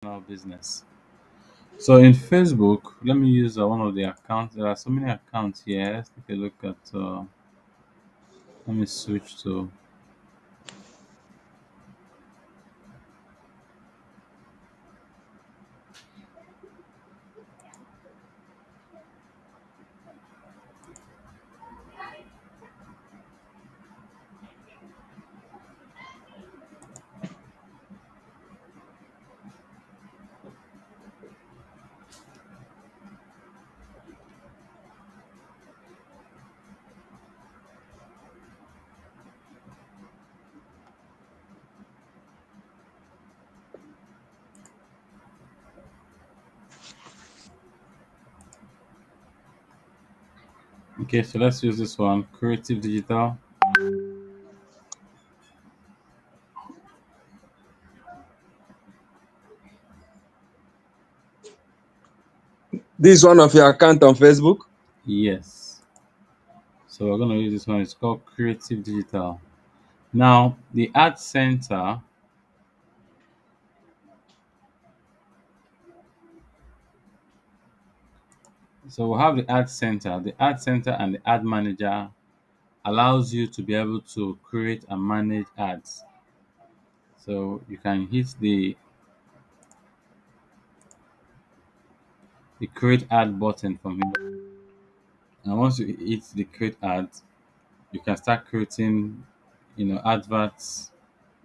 Personal business. So in Facebook, let me use one of the accounts. There are so many accounts here. Let's take a look at. Let me switch to. Okay, so let's use this one. Creative Digital. This is one of your account on Facebook. Yes. So we're gonna use this one. It's called Creative Digital. Now the Ad Center. So we'll have the Ad Center. The Ad Center and the Ad Manager allows you to be able to create and manage ads. So you can hit the create ad button from here. And once you hit the create ad, you can start creating, adverts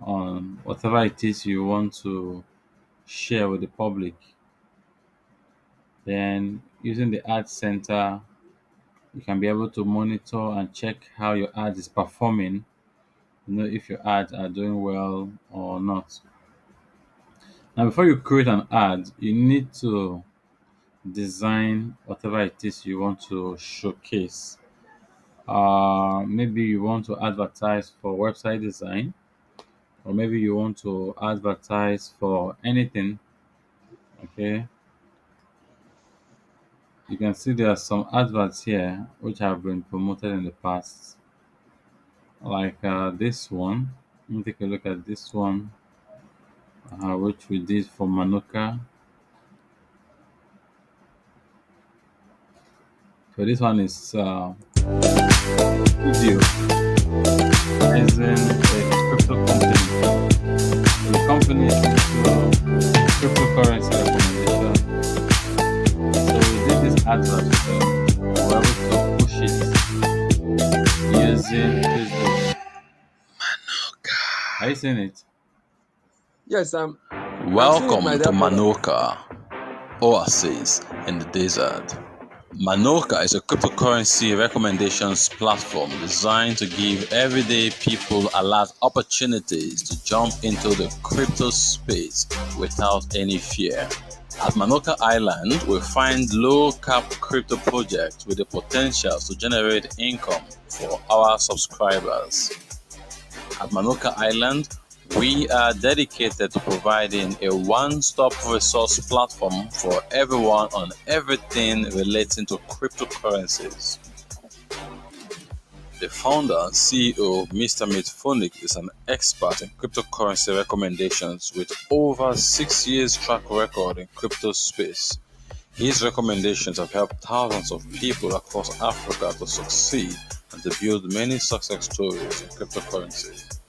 on whatever it is you want to share with the public. Then using the ad center, you can be able to monitor and check how your ad is performing, if your ads are doing well or not. Now before you create an ad, you need to design whatever it is you want to showcase. Maybe you want to advertise for website design, or maybe you want to advertise for anything. Okay, you can see there are some adverts here which have been promoted in the past, like this one. Let me take a look at this one, which we did for Manuka. So this one is video as in a crypto company. So the company is into cryptocurrency recommendation. So we did this advert with them. We were able to push it using Facebook. Are you seeing it? Yes, I'm seeing it, my Welcome to dear brother. Manoka, Oasis in the Desert. Manoka is a cryptocurrency recommendations platform designed to give everyday people a lot opportunities to jump into the crypto space without any fear. At Manoka Island, we find low-cap crypto projects with the potential to generate income for our subscribers. At Manoka Island, we are dedicated to providing a one-stop resource platform for everyone on everything relating to cryptocurrencies. The founder and CEO, Mr. Mitphonic, is an expert in cryptocurrency recommendations with over 6 years track record in crypto space. His recommendations have helped thousands of people across Africa to succeed and to build many success stories in cryptocurrency.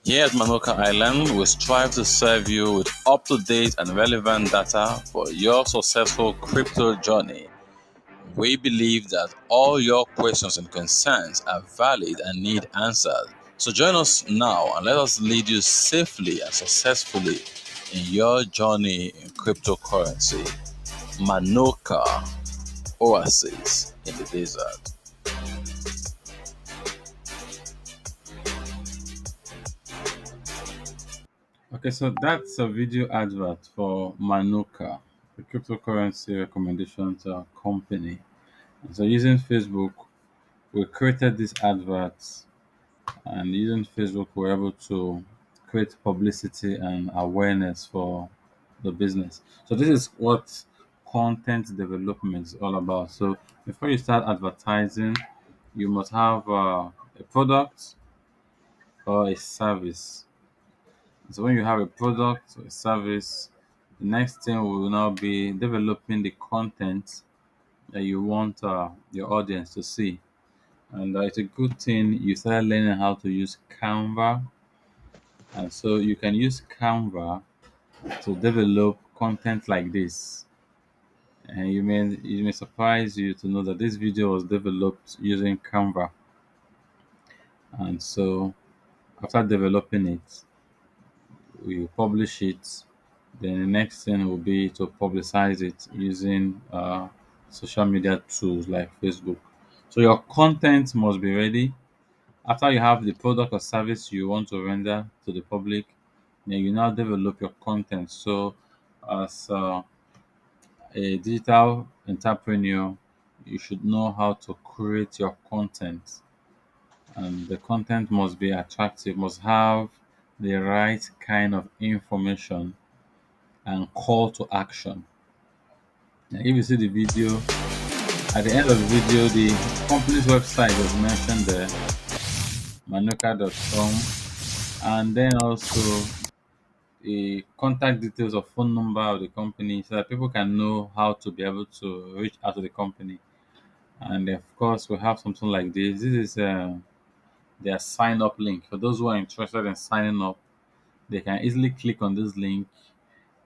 Here at Manoka Island, we strive to serve you with up-to-date and relevant data for your successful crypto journey. We believe that all your questions and concerns are valid and need answered. So join us now and let us lead you safely and successfully in your journey in cryptocurrency. Manoka, Oasis in the Desert. Okay, so that's a video advert for Manuka, the cryptocurrency recommendations company. So using Facebook, we created these adverts, and using Facebook, we're able to create publicity and awareness for the business. So this is what content development is all about. So before you start advertising, you must have a product or a service. So when you have a product or a service, The next thing will now be developing the content that you want your audience to see. And it's a good thing you started learning how to use Canva. And so you can use Canva to develop content like this. And you may surprise you to know that this video was developed using Canva. And so after developing it, we publish it. Then the next thing will be to publicize it using social media tools like Facebook. So your content must be ready. After you have the product or service you want to render to the public, then you now develop your content. So as a digital entrepreneur, you should know how to create your content. And the content must be attractive, must have the right kind of information and call to action. And if you see the video, at the end of the video, the company's website is mentioned there, manuka.com, and then also the contact details or phone number of the company so that people can know how to be able to reach out to the company. And of course, we have something like this. This is their sign up link. For those who are interested in signing up, they can easily click on this link,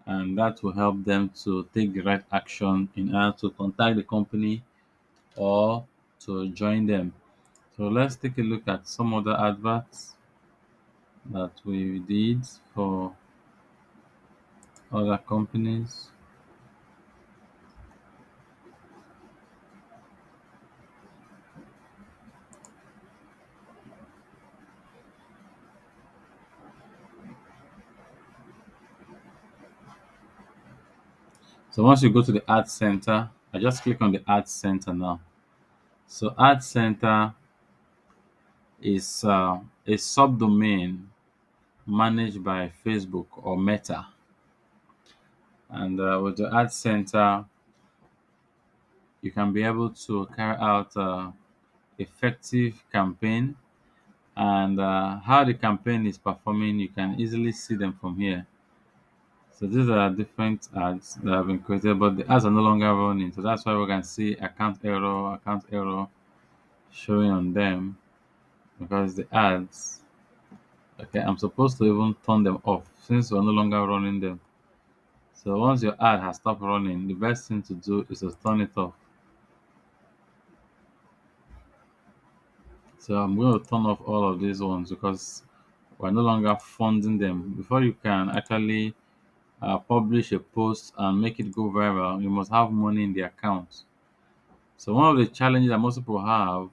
and that will help them to take the right action in order to contact the company or to join them. So let's take a look at some other adverts that we did for other companies. So once you go to the ad center, I just click on the ad center now. So ad center is a subdomain managed by Facebook or Meta. And with the ad center, you can be able to carry out effective campaign, and how the campaign is performing, you can easily see them from here. So these are different ads that have been created, but the ads are no longer running. So that's why we can see account error showing on them because the ads. Okay, I'm supposed to even turn them off since we're no longer running them. So once your ad has stopped running, the best thing to do is to turn it off. So I'm going to turn off all of these ones because we're no longer funding them. Before you can actually publish a post and make it go viral, you must have money in the account. So one of the challenges that most people have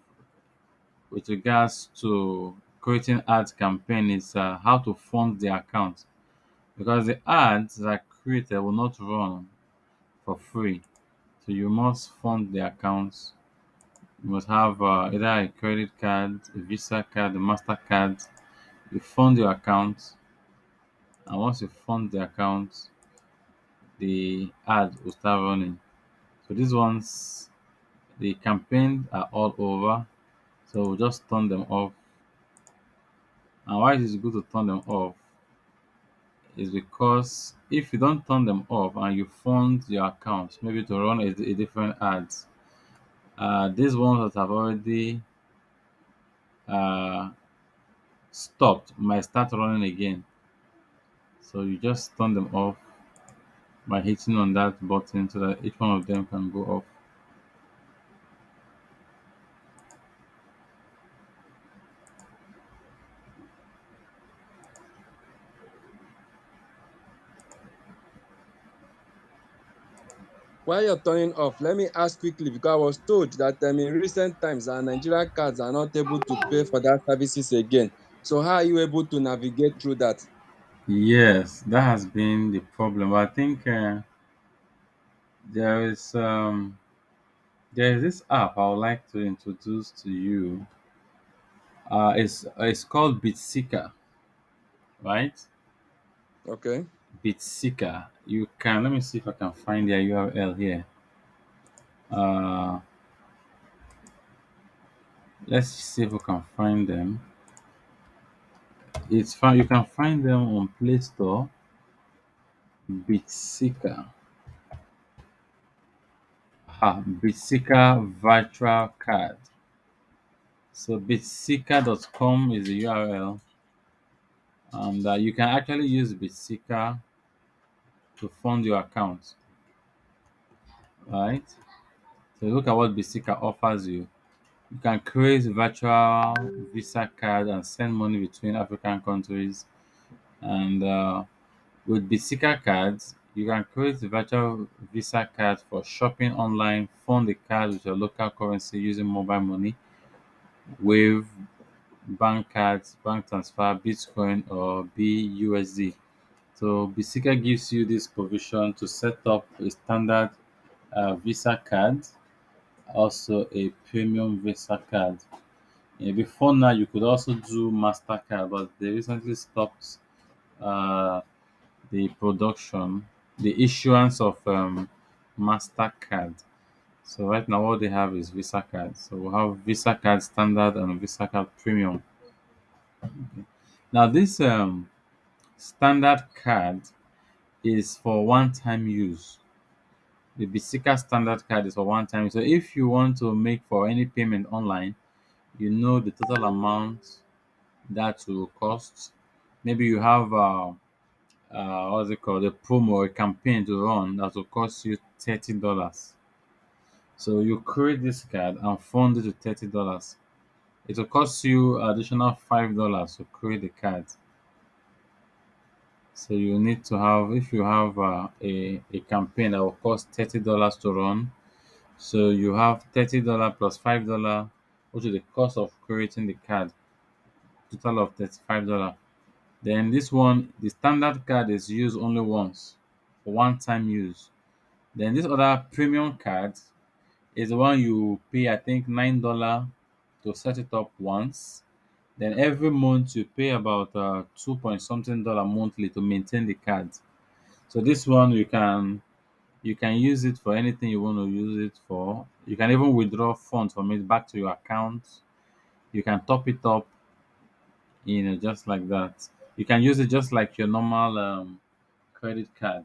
with regards to creating ads campaign is how to fund the account because the ads that are created will not run for free. So you must fund the accounts. You must have either a credit card, a Visa card, a MasterCard. You fund your account, and once you fund the account, the ad will start running. So these ones, the campaigns are all over. So we'll just turn them off. And why it is good to turn them off is because if you don't turn them off and you fund your account, maybe to run a different ads, these ones that have already uh, stopped might start running again. So you just turn them off by hitting on that button so that each one of them can go off. While you're turning off, let me ask quickly because I was told that in recent times our Nigerian cards are not able to pay for that services again. So how are you able to navigate through that? Yes, that has been the problem. But I think there is there is this app I would like to introduce to you. It's called Bitseeker, right? Okay. Bitseeker. You can let me see if I can find their URL here. Uh, let's see if we can find them. It's fine. You can find them on Play Store. Bitsika. Bitsika virtual card. So bitsika.com is the URL, and you can actually use Bitsika to fund your account, right? So look at what Bitsika offers you. You can create virtual Visa card and send money between African countries. And with Bitsika cards, you can create virtual Visa cards for shopping online, fund the card with your local currency using mobile money, Wave, bank cards, bank transfer, Bitcoin, or BUSD. So Bitsika gives you this provision to set up a standard Visa card, also a premium Visa card. Before now, you could also do Mastercard, but they recently stopped uh, the production, the issuance of Mastercard. So right now, what they have is Visa card. So we have Visa card standard and Visa card premium. Now, this standard card is for one-time use. The Bitsika standard card is for one time. So if you want to make for any payment online, you know the total amount that will cost. Maybe you have what's it called, a promo, a campaign to run that will cost you $30. So you create this card and fund it to $30. It will cost you additional $5 to create the card. So you need to have, if you have a campaign that will cost $30 to run, so you have $30 plus $5, which is the cost of creating the card, total of $35. Then this one, the standard card is used only once, for one time use. Then this other premium card is the one you pay, I think, $9 to set it up once. Then every month you pay about 2 point something dollar monthly to maintain the card. So this one you can use it for anything you want to use it for. You can even withdraw funds from it back to your account. You can top it up, just like that. You can use it just like your normal credit card,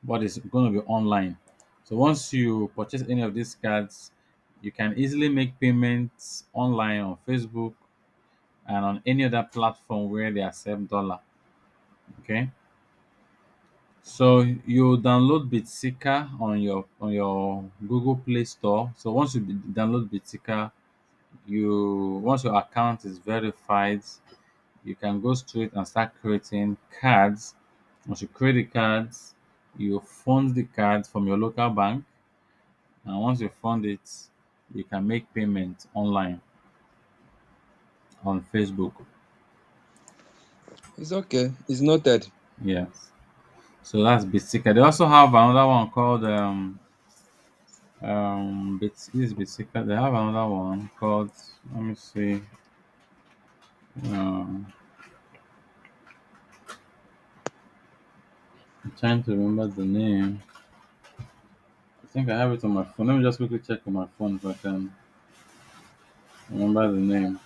but it's going to be online. So once you purchase any of these cards, you can easily make payments online on Facebook and on any other platform where they accept dollar. Okay. So you download Bitsika on your Google Play Store. So once you download Bitsika, once your account is verified, you can go straight and start creating cards. Once you create the cards, you fund the cards from your local bank, and once you fund it, you can make payment online on Facebook. It's okay. It's noted. Yes. So that's Bitsika. They also have another one called this is Bitsika. They have another one called, let me see. Um, I'm trying to remember the name. I think I have it on my phone. Let me just quickly check on my phone if I can remember the name.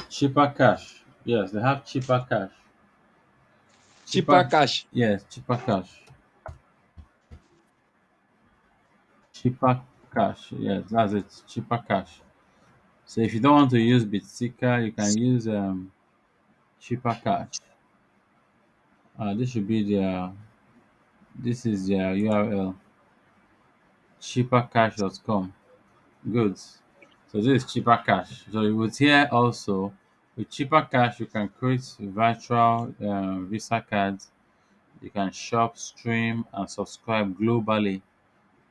Cheaper Cash. Yes, they have Cheaper Cash. Cheaper Cheaper. cash. Yes, Cheaper Cash. Cheaper Cash. Yes, that's it. Cheaper Cash. So if you don't want to use Bitsika, you can use Cheaper Cash. This should be their. This is their URL. Cheapercash.com. Good. So this is Cheaper Cash. So you would here also, with Cheaper Cash, you can create virtual Visa cards. You can shop, stream, and subscribe globally,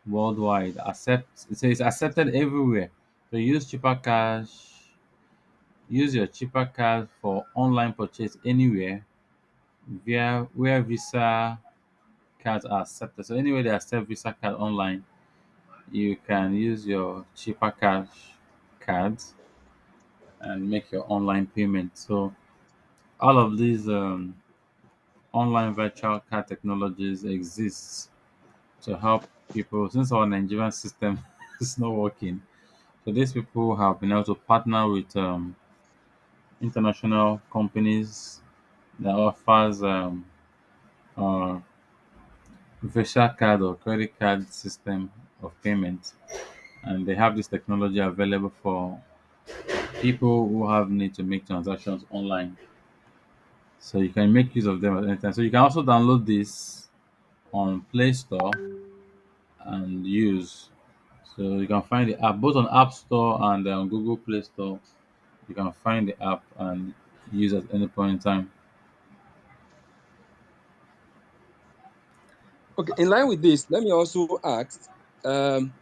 worldwide. It's accepted everywhere. So use Cheaper Cash. Use your Cheaper card for online purchase anywhere via where Visa cards are accepted. So anywhere they accept Visa card online, you can use your Cheaper Cash cards and make your online payment. So all of these online virtual card technologies exist to help people since our Nigerian system is not working. So these people have been able to partner with international companies that offers uh, visa card or credit card system of payment, and they have this technology available for people who have need to make transactions online. So you can make use of them at any time. So you can also download this on Play Store and use. So you can find the app both on App Store and on Google Play Store. You can find the app and use at any point in time. Okay, in line with this, let me also ask, um,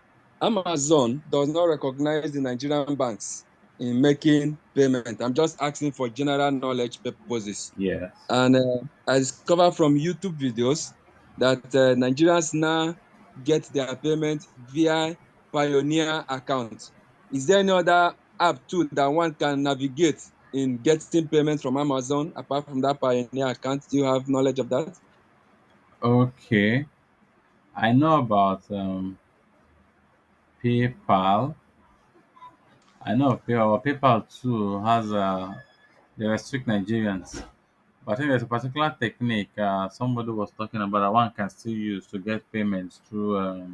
Amazon does not recognize the Nigerian banks in making payment. I'm just asking for general knowledge purposes. Yes. And I discovered from YouTube videos that Nigerians now get their payment via Pioneer account. Is there any other app too that one can navigate in getting payment from Amazon apart from that Pioneer account? Do you have knowledge of that? Okay. I know about PayPal. I know of PayPal. PayPal too has they restrict Nigerians. But I think there's a particular technique somebody was talking about that one can still use to get payments through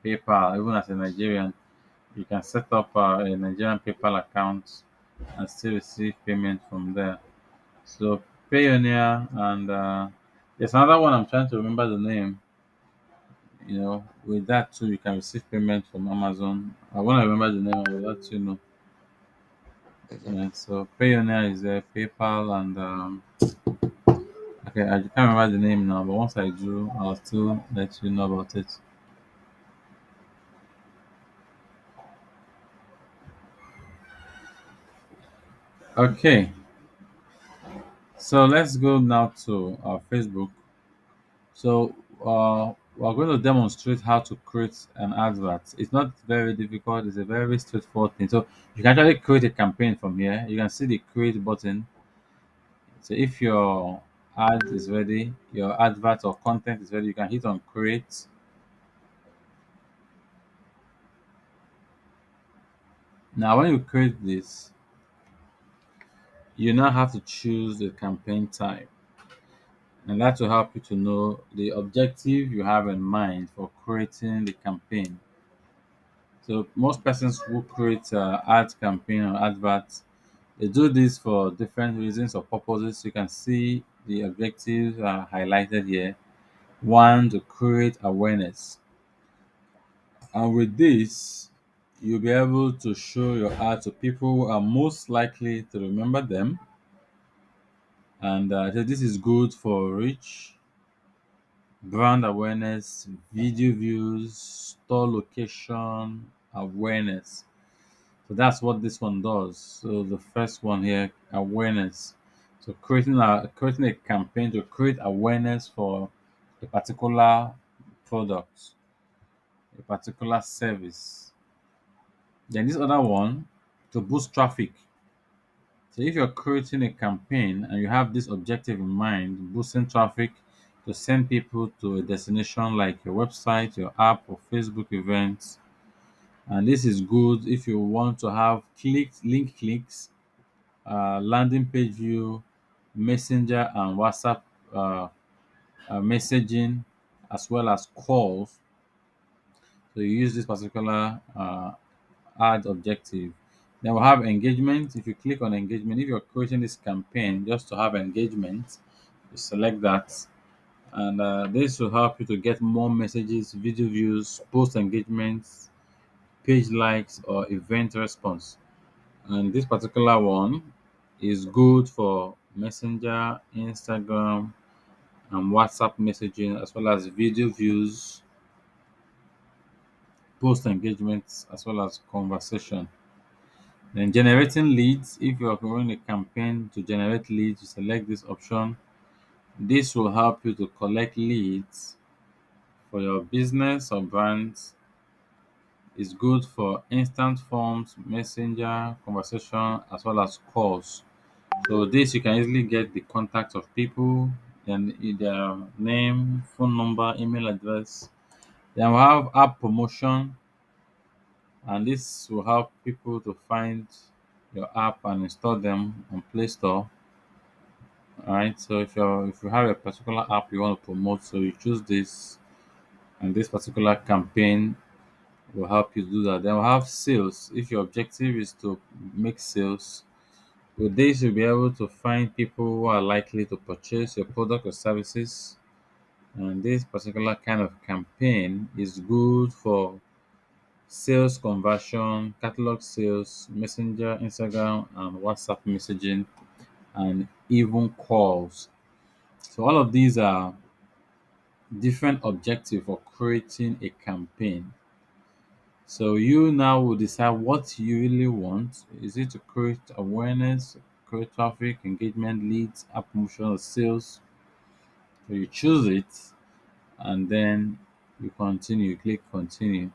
PayPal, even as a Nigerian. You can set up a Nigerian PayPal account and still receive payment from there. So Payoneer and there's another one I'm trying to remember the name. With that too, you can receive payment from Amazon. I want to remember the name. I will let you know. Okay. Yeah, so Payoneer is PayPal and okay, I can't remember the name now, but once I do, I'll still let you know about it. Okay, so let's go now to our Facebook. So we're going to demonstrate how to create an advert. It's not very difficult. It's a very straightforward thing. So you can actually create a campaign from here. You can see the create button. So if your ad is ready, your advert or content is ready, you can hit on create. Now, when you create this, you now have to choose the campaign type, and that will help you to know the objective you have in mind for creating the campaign. So most persons who create ad campaign or adverts, they do this for different reasons or purposes. You can see the objectives are highlighted here. One, to create awareness, and with this, you'll be able to show your ad to people who are most likely to remember them. And so this is good for reach, brand awareness, video views, store location awareness. So that's what this one does. So the first one here, awareness. So creating a campaign to create awareness for a particular product, a particular service. Then this other one, to boost traffic. So if you're creating a campaign and you have this objective in mind, boosting traffic to send people to a destination like your website, your app, or Facebook events, and this is good if you want to have link clicks, landing page view, messenger and WhatsApp uh, messaging, as well as calls. So you use this particular ad objective. Then we'll have engagement. If you click on engagement, if you're creating this campaign just to have engagement, you select that. And this will help you to get more messages, video views, post engagements, page likes, or event response. And this particular one is good for Messenger, Instagram, and WhatsApp messaging, as well as video views, post engagements, as well as conversation. Then generating leads. If you are running a campaign to generate leads, you select this option. This will help you to collect leads for your business or brands. It's good for instant forms, messenger, conversation, as well as calls. So this you can easily get the contact of people and their name, phone number, email address. Then we have app promotion, and this will help people to find your app and install them on Play Store. All right. So if you have a particular app you want to promote, so you choose this, and this particular campaign will help you do that. Then we'll have sales. If your objective is to make sales, with this you'll be able to find people who are likely to purchase your product or services. And this particular kind of campaign is good for sales conversion, catalog sales, Messenger, Instagram, and WhatsApp messaging, and even calls. So all of these are different objective for creating a campaign. So you now will decide what you really want. Is it to create awareness, create traffic, engagement, leads, app promotion, or sales? So you choose it, and then you continue. You click continue.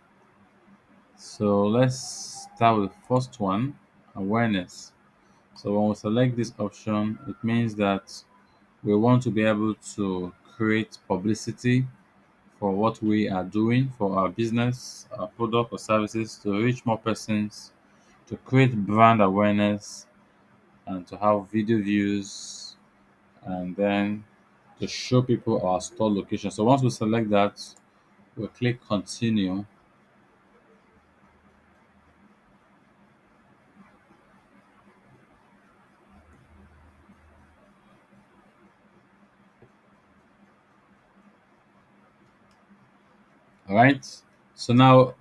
So let's start with the first one, awareness. So when we select this option, it means that we want to be able to create publicity for what we are doing for our business, our product or services to reach more persons, to create brand awareness, and to have video views, and then to show people our store location. So once we select that, we click continue. All right. So now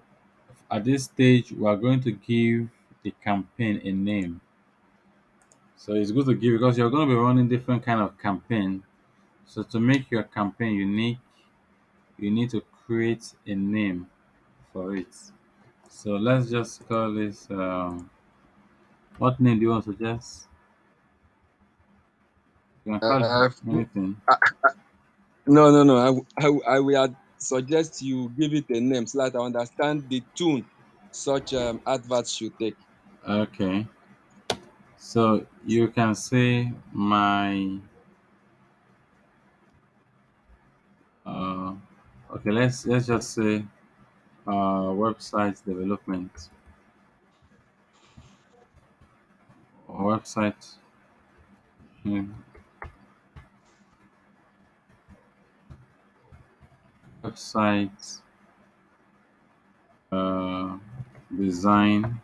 at this stage, we are going to give the campaign a name. So it's good to give because you're going to be running different kind of campaign. So to make your campaign unique, you need to create a name for it. So let's just call this. What name do you want to suggest? You can call it Uh, anything. no. I will suggest you give it a name so that I understand the tune such adverts should take. Okay. So you can say my. Uh, okay. Let's just say website development or website. hmm, Website uh, design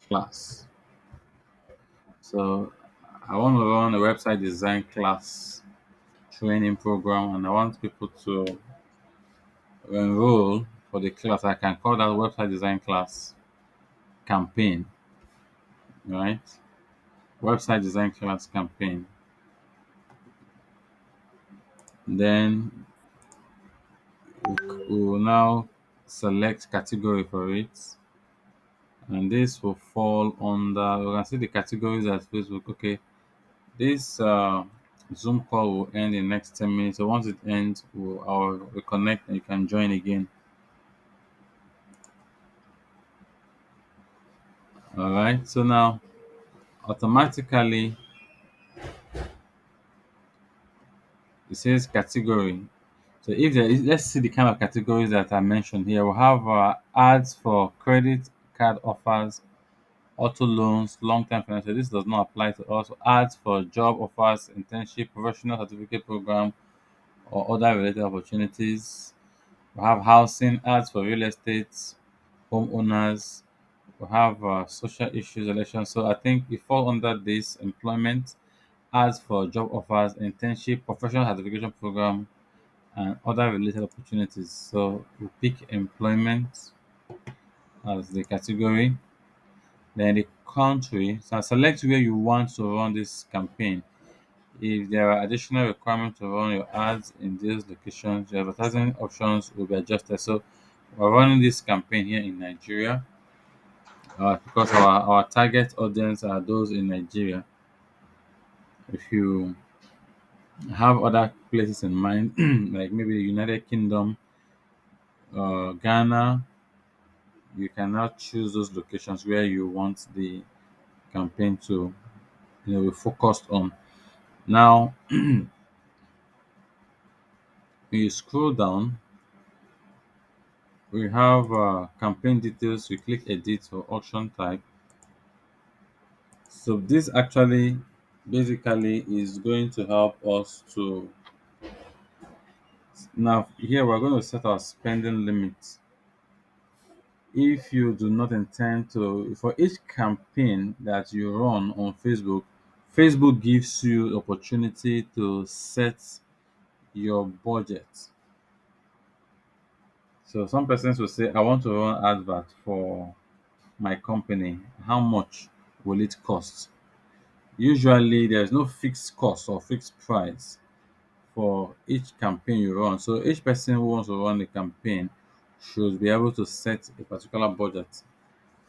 class. So I want to run a website design class training program, and I want people to enroll for the class. I can call that website design class campaign, right? Website design class campaign. Then we will now select category for it, and this will fall under. You can see the categories at Facebook. Okay, this Zoom call will end in next 10 minutes. So once it ends, I'll reconnect and you can join again. All right. So now automatically it says category. So if there is, let's see the kind of categories that I mentioned here. We'll have ads for credit card offers, auto loans, long-term financial. This does not apply to us. Ads for job offers, internship, professional certificate program, or other related opportunities. We have housing ads for real estate, homeowners. We have social issues, elections. So I think it falls under this employment ads for job offers, internship, professional certification program, and other related opportunities. So we pick employment as the category. Then the country. So select where you want to run this campaign. If there are additional requirements to run your ads in these locations, your advertising options will be adjusted. So we're running this campaign here in Nigeria because our target audience are those in Nigeria. If you have other places in mind, like maybe the United Kingdom, Ghana, you can now choose those locations where you want the campaign to be focused on. Now, when you scroll down, we have campaign details. You click edit or auction type. So this actually basically is going to help us to, now here we're going to set our spending limit. If you do not intend to, for each campaign that you run on Facebook, Facebook gives you opportunity to set your budget. So some persons will say, I want to run advert for my company. How much will it cost? Usually there's no fixed cost or fixed price for each campaign you run. So each person who wants to run a campaign should be able to set a particular budget.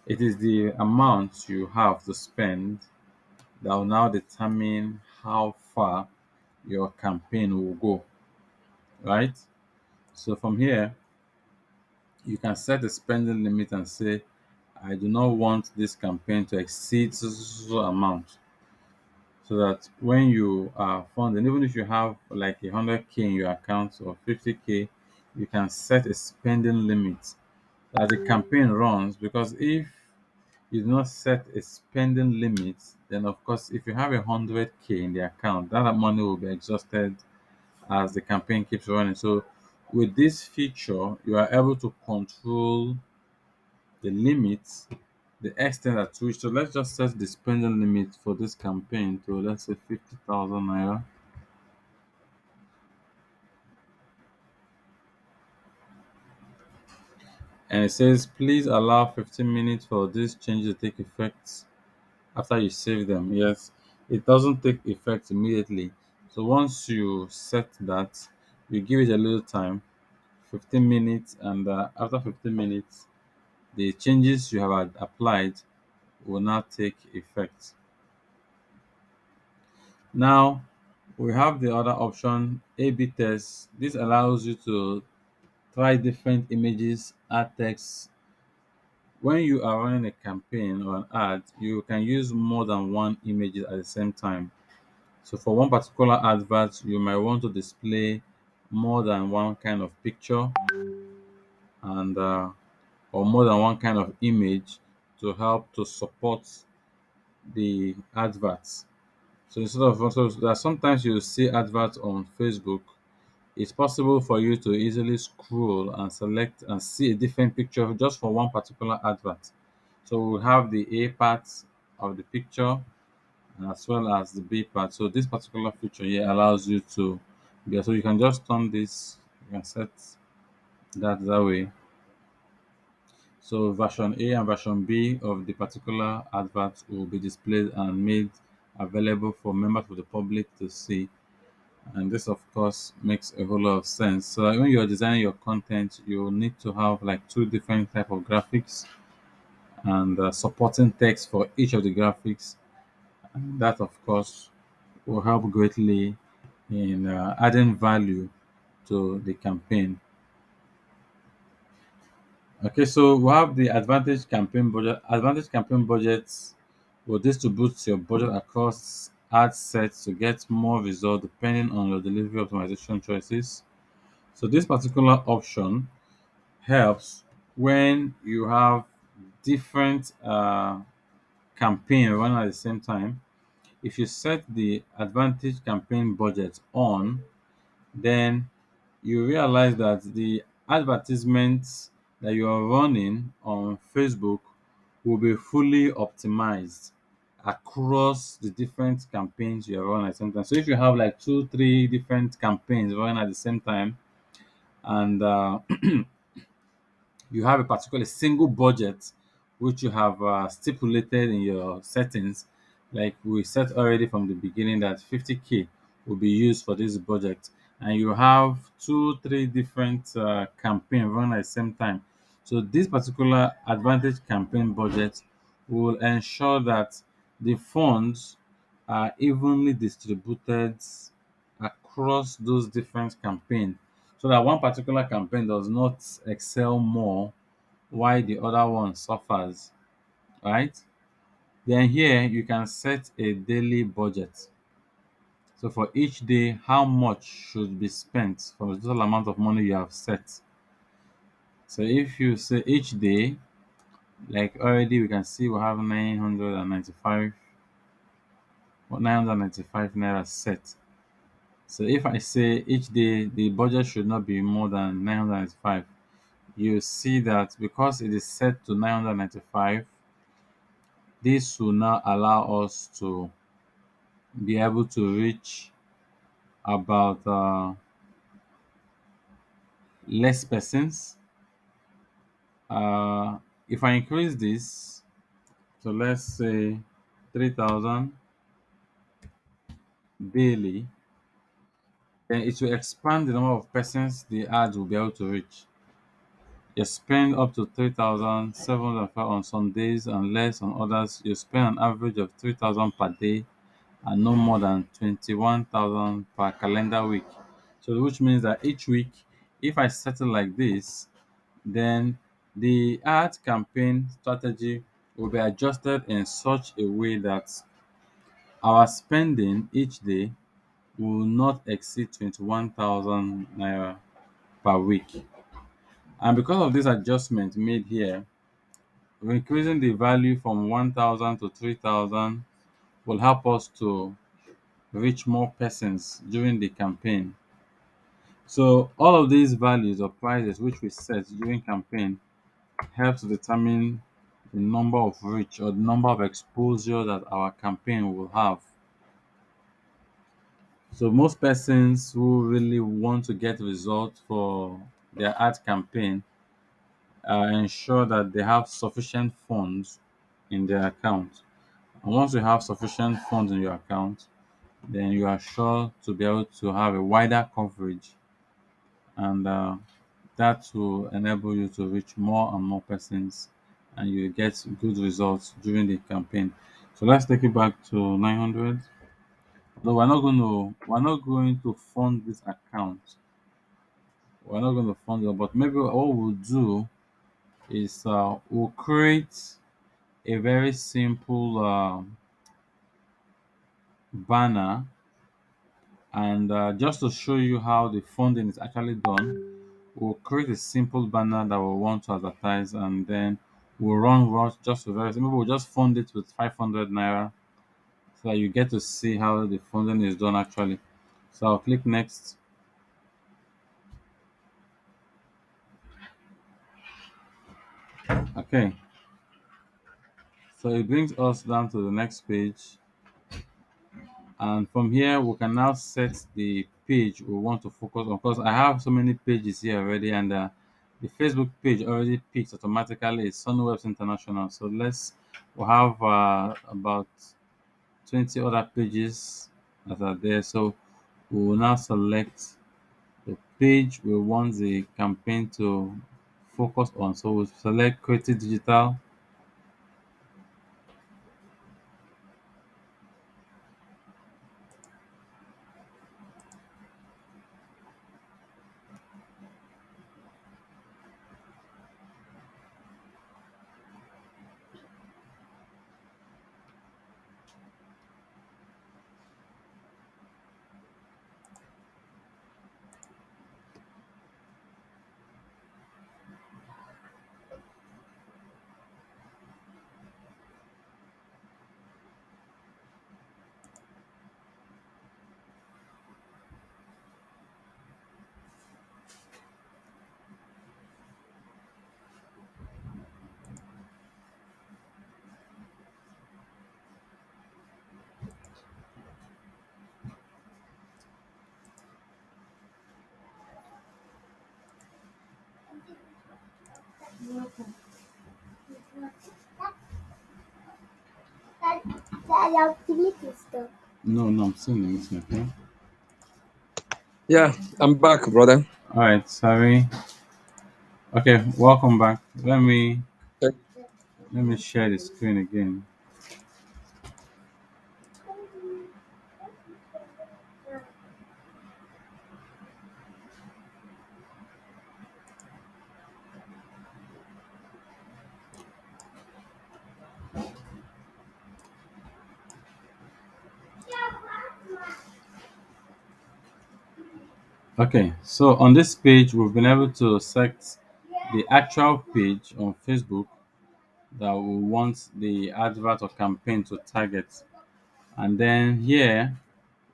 It is the amount you have to spend that will now determine how far your campaign will go, right? So from here, you can set a spending limit and say, I do not want this campaign to exceed so amount. So that when you are funding, even if you have like 100K in your account or 50K, you can set a spending limit as the campaign runs. Because if you do not set a spending limit, then of course, if you have 100K in the account, that money will be exhausted as the campaign keeps running. So with this feature, you are able to control the limits, the extent at which. So let's just set the spending limit for this campaign to, let's say, 50,000 naira. And it says, please allow 15 minutes for these changes to take effect after you save them. Yes, it doesn't take effect immediately. So once you set that, you give it a little time, 15 minutes, and after 15 minutes, the changes you have applied will not take effect. Now, we have the other option, A/B test. This allows you to try different images, add text. When you are running a campaign or an ad, you can use more than one image at the same time. So for one particular advert, you might want to display more than one kind of picture and or more than one kind of image to help to support the adverts. So instead of, so that sometimes you see adverts on Facebook, it's possible for you to easily scroll and select and see a different picture just for one particular advert. So we have the A part of the picture as well as the B part. So this particular feature here allows you to, yeah, so you can just turn this, you can set that way. So version A and version B of the particular advert will be displayed and made available for members of the public to see. And this of course makes a whole lot of sense. So when you're designing your content, you need to have like two different type of graphics and supporting text for each of the graphics. And that of course will help greatly in adding value to the campaign. Okay, so we have the advantage campaign budget. Advantage campaign budgets will distribute your budget across ad sets to get more results depending on your delivery optimization choices. So this particular option helps when you have different campaign running at the same time. If you set the advantage campaign budget on, then you realize that the advertisements that you are running on Facebook will be fully optimized across the different campaigns you are running at the same time. So if you have like two, three different campaigns running at the same time, and you have a particular single budget which you have stipulated in your settings, like we set already from the beginning that 50K will be used for this budget, and you have two three different campaign running at the same time. So this particular advantage campaign budget will ensure that the funds are evenly distributed across those different campaigns, so that one particular campaign does not excel more while the other one suffers, right? Then here you can set a daily budget. So for each day, how much should be spent from the total amount of money you have set. So if you say each day, like already we can see we have 995. 995 naira set. So if I say each day the budget should not be more than 995, you see that because it is set to 995, this will now allow us to be able to reach about less persons. If I increase this, so let's say 3,000 daily, then it will expand the number of persons the ads will be able to reach. You spend up to 3,705 on some days and less on others. You spend an average of 3,000 per day and no more than 21,000 per calendar week. So, which means that each week, if I set it like this, then the ad campaign strategy will be adjusted in such a way that our spending each day will not exceed 21,000 naira per week. And because of this adjustment made here, increasing the value from 1,000 to 3,000 will help us to reach more persons during the campaign. So all of these values or prices which we set during campaign help to determine the number of reach or the number of exposure that our campaign will have. So most persons who really want to get results for their ad campaign ensure that they have sufficient funds in their account. And once you have sufficient funds in your account, then you are sure to be able to have a wider coverage, and that will enable you to reach more and more persons, and you get good results during the campaign. So let's take it back to 900. No, we're not going to fund this account. We're not going to fund it, but maybe what we'll do is we'll create a very simple banner, and just to show you how the funding is actually done, we'll create a simple banner that we want to advertise, and then we'll run rush just to verify. Maybe we'll just fund it with 500 naira so that you get to see how the funding is done actually. So I'll click next. Okay, so it brings us down to the next page, and from here we can now set the page we want to focus on, because I have so many pages here already, and the Facebook page already picks automatically is Sunwebs International. So we'll have about 20 other pages that are there. So we will now select the page we want the campaign to focus on. So we'll select Creative Digital. No, no, I'm still in the meeting. Okay. Yeah, I'm back, brother. All right. Sorry. Okay. Welcome back. Let me share the screen again. Okay, so on this page, we've been able to set the actual page on Facebook that we want the advert or campaign to target. And then here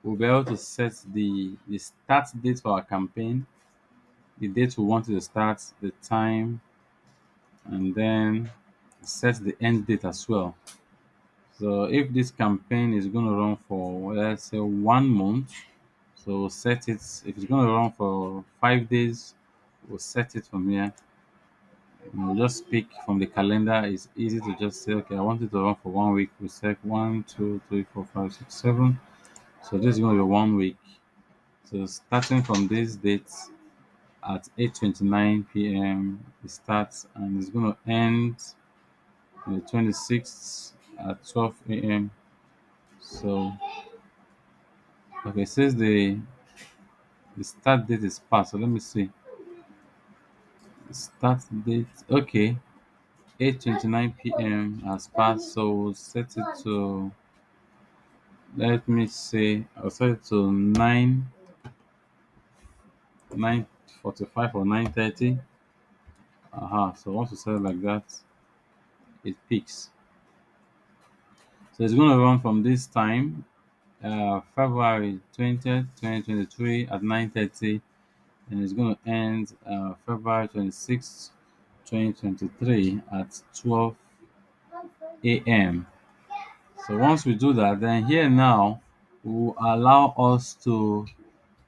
we'll be able to set the start date for our campaign, the date we want it to start, the time, and then set the end date as well. So if this campaign is going to run for, let's say, 1 month, so we'll set it. If it's going to run for 5 days, we'll set it from here. We'll just pick from the calendar. It's easy to just say, okay, I want it to run for 1 week. We set 1, 2, 3, 4, 5, 6, 7. So this is going to be 1 week. So starting from this date at 8:29 p.m. it starts, and it's going to end on the 26th at 12 a.m. So okay, it says the start date is passed. So let me see. The start date. Okay, 8:29 p.m. has passed. So we'll set it to, let me say, I'll set it to 9:45 or 9:30. So once you set it like that, it peaks. So it's going to run from this time, February 20th, 2023 at 9:30, and it's going to end February 26th, 2023 at 12 a.m. So once we do that, then here now will allow us to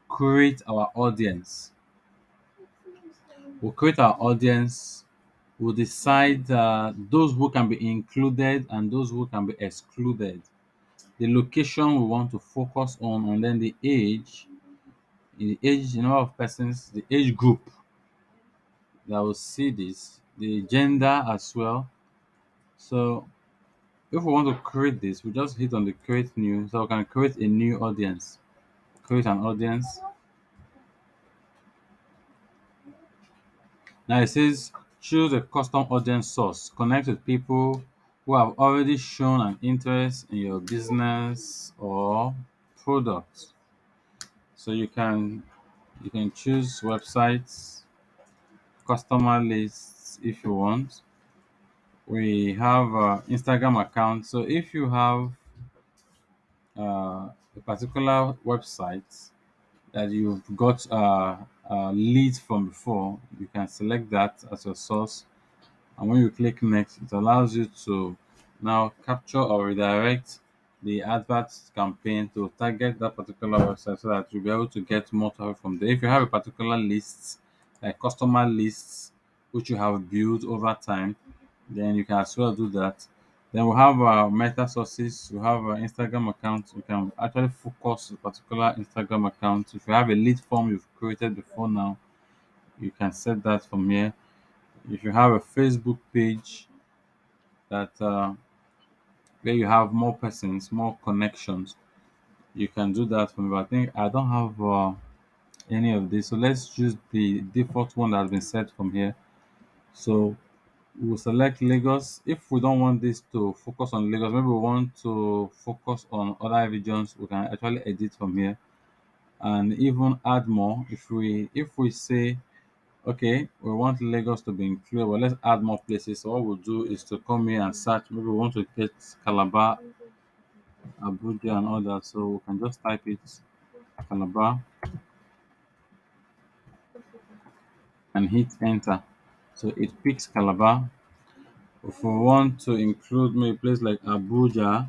create our audience. We'll create our audience. We'll decide those who can be included and those who can be excluded. The location we want to focus on, and then the number of persons, the age group that will see this, the gender as well. So if we want to create this, we just hit on the create new, so we can create a new audience. Create an audience. Now it says choose a custom audience source. Connect with people who have already shown an interest in your business or product. So you can choose websites, customer lists if you want. We have Instagram account. So if you have a particular website that you've got leads from before, you can select that as your source. And when you click next, it allows you to now capture or redirect the advert campaign to target that particular website so that you'll be able to get more traffic from there. If you have a particular list, like customer lists, which you have built over time, then you can as well do that. Then we have meta sources. We have an Instagram account. You can actually focus a particular Instagram account. If you have a lead form you've created before now, you can set that from here. If you have a Facebook page that where you have more persons, more connections, you can do that from here. I think I don't have any of this, so let's choose the default one that has been set from here. So we'll select Lagos. If we don't want this to focus on Lagos, maybe we want to focus on other regions, we can actually edit from here and even add more. If we say, okay, we want Lagos to be included, but let's add more places. So what we'll do is to come here and search. Maybe we want to get Calabar, Abuja, and all that. So we can just type it Calabar and hit enter. So it picks Calabar. If we want to include maybe a place like Abuja,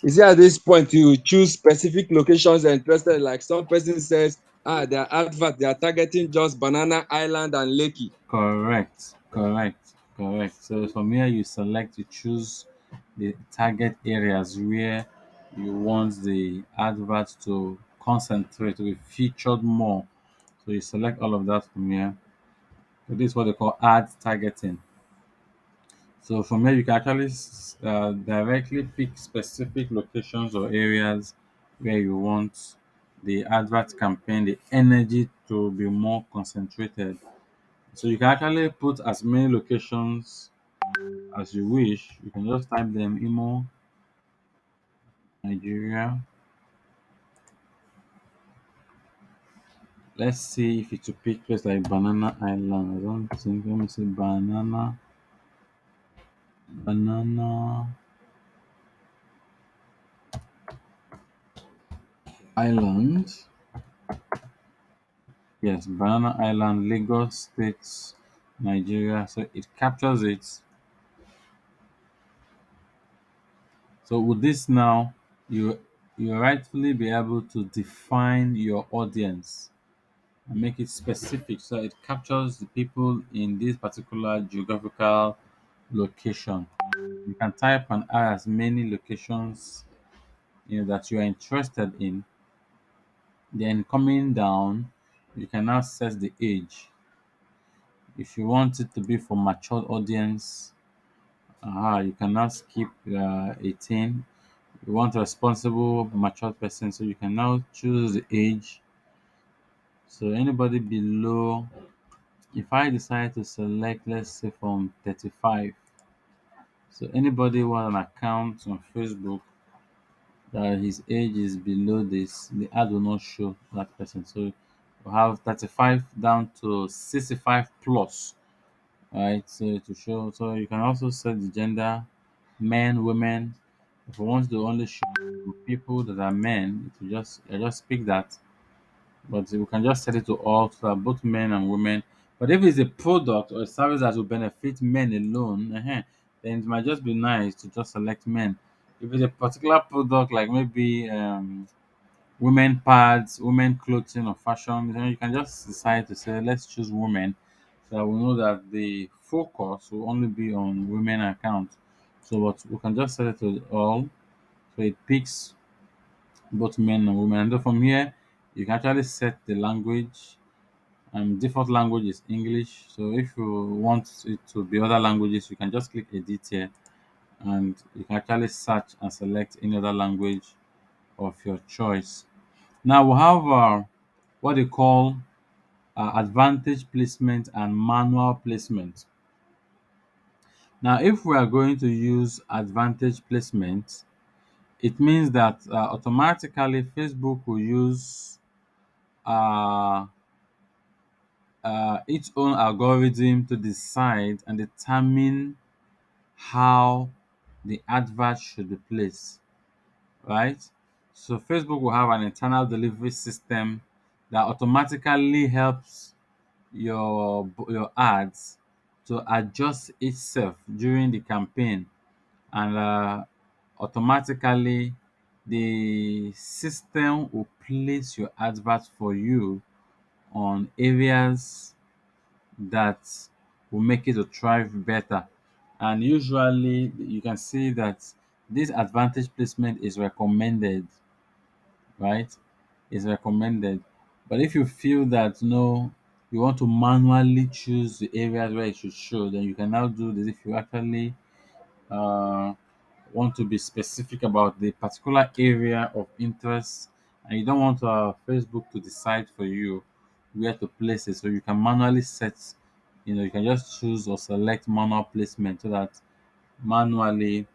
Is it at this point you choose specific locations you're interested? Like some person says, their advert, they are targeting just Banana Island and Lekki. correct. So from here you select, you choose the target areas where you want the advert to concentrate, to be featured more. So you select all of that from here. So this is what they call ad targeting. So from here, you can actually directly pick specific locations or areas where you want the advert campaign, the energy to be more concentrated. So you can actually put as many locations as you wish. You can just type them Imo, Nigeria. Let's see if it's a pick place like Banana Island. I don't think. Let me see banana. Island. Yes, Banana Island, Lagos State, Nigeria. So it captures it. So with this now, you you rightfully be able to define your audience and make it specific so it captures the people in this particular geographical location. You can type and add as many locations that you are interested in. Then coming down, you can now set the age. If you want it to be for mature audience, you can now skip 18. You want a responsible, mature person, so you can now choose the age. So anybody below, if I decide to select, let's say from 35, so anybody who has an account on Facebook that his age is below this, the ad will not show that person. So we have 35 down to 65 plus, right? So to show, so you can also set the gender, men, women. If you want to only show people that are men, it will just pick that. But we can just set it to all so that both men and women. But if it's a product or a service that will benefit men alone, then it might just be nice to just select men. If it's a particular product like maybe women pads, women clothing or fashion, then you can just decide to say let's choose women so that we know that the focus will only be on women account. So what we can just set it to all so it picks both men and women. And then from here you can actually set the language. Default language is English. So if you want it to be other languages, you can just click edit here and you can actually search and select any other language of your choice. Now we have what they call advantage placement and manual placement. Now, if we are going to use advantage placement, it means that automatically Facebook will use uh, its own algorithm to decide and determine how the advert should be placed, right? So Facebook will have an internal delivery system that automatically helps your ads to adjust itself during the campaign, and automatically the system will place your advert for you on areas that will make it to thrive better. And usually you can see that this advantage placement is recommended, right? Is recommended. But if you feel that no, you want to manually choose the areas where it should show, then you can now do this. If you actually uh, want to be specific about the particular area of interest and you don't want Facebook to decide for you where to place it, so you can manually set, you can just choose or select manual placement so that manually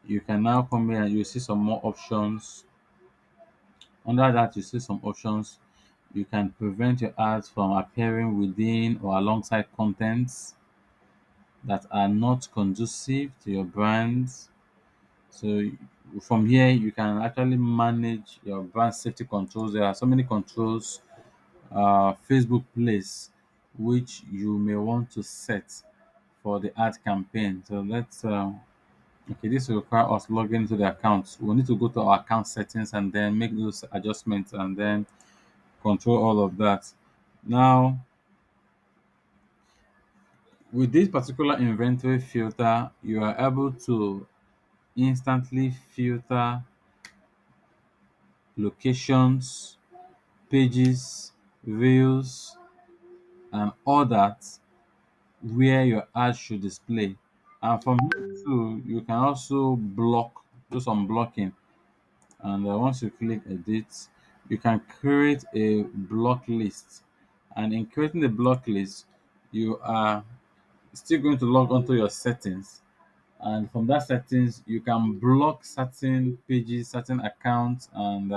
you can now come here and you see some more options. Under that, you see some options. You can prevent your ads from appearing within or alongside contents that are not conducive to your brands. So from here, you can actually manage your brand safety controls. There are so many controls Facebook place which you may want to set for the ad campaign. So let's okay, this will require us log into the account. We'll need to go to our account settings and then make those adjustments and then control all of that. Now, with this particular inventory filter, you are able to instantly filter locations, pages, reels, and all that where your ad should display. And from here too, you can also do some blocking. And once you click edit, you can create a block list. And in creating the block list, you are still going to log onto your settings, and from that settings you can block certain pages, certain accounts, and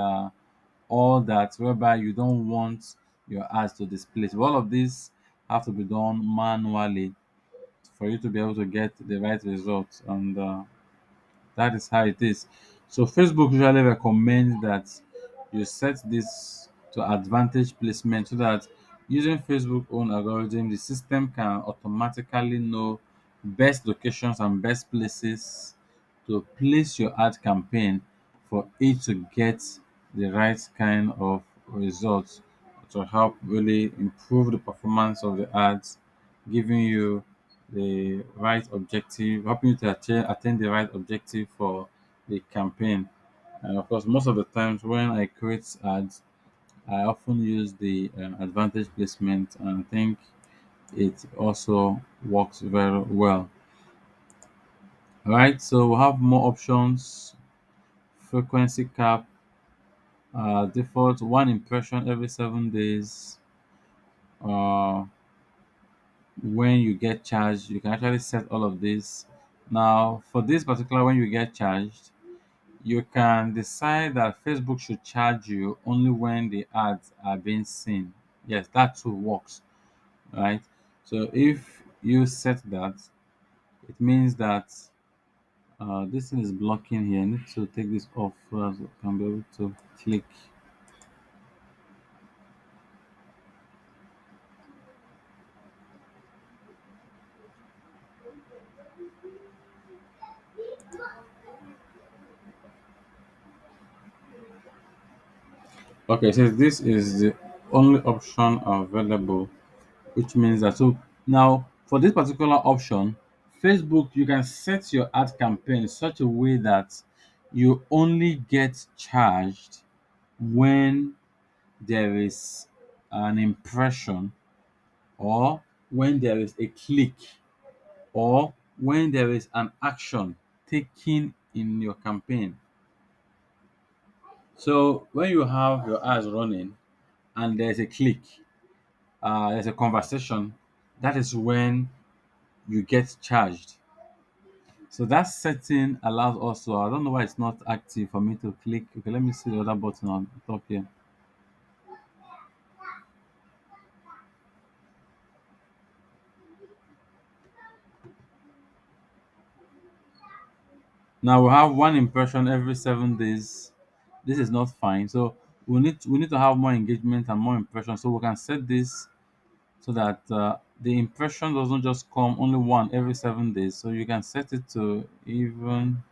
all that whereby you don't want your ads to display. So all of this have to be done manually for you to be able to get the right results, and that is how it is. So Facebook usually recommends that you set this to advantage placement so that using Facebook own algorithm, the system can automatically know best locations and best places to place your ad campaign for it to get the right kind of results to help really improve the performance of the ads, giving you the right objective, helping you to attain the right objective for the campaign. And of course, most of the times when I create ads, I often use the advantage placement, and I think it also works very well. All right, so we have more options. Frequency cap, default one impression every 7 days. Uh, when you get charged, you can actually set all of this. Now, for this particular, when you get charged, you can decide that Facebook should charge you only when the ads are being seen. Yes, that too works, right? So if you set that, it means that this thing is blocking here. I need to take this off so as I can be able to click. Okay, so this is the only option available, which means that so now for this particular option, Facebook, you can set your ad campaign in such a way that you only get charged when there is an impression, or when there is a click, or when there is an action taken in your campaign. So when you have your ads running and there's a click, there's a conversation, that is when you get charged. So that setting allows also, I don't know why it's not active for me to click. Okay, let me see the other button on top here. Now we have one impression every 7 days. This is not fine. So we need to have more engagement and more impressions. So we can set this so that the impression doesn't just come only one every 7 days. So you can set it to even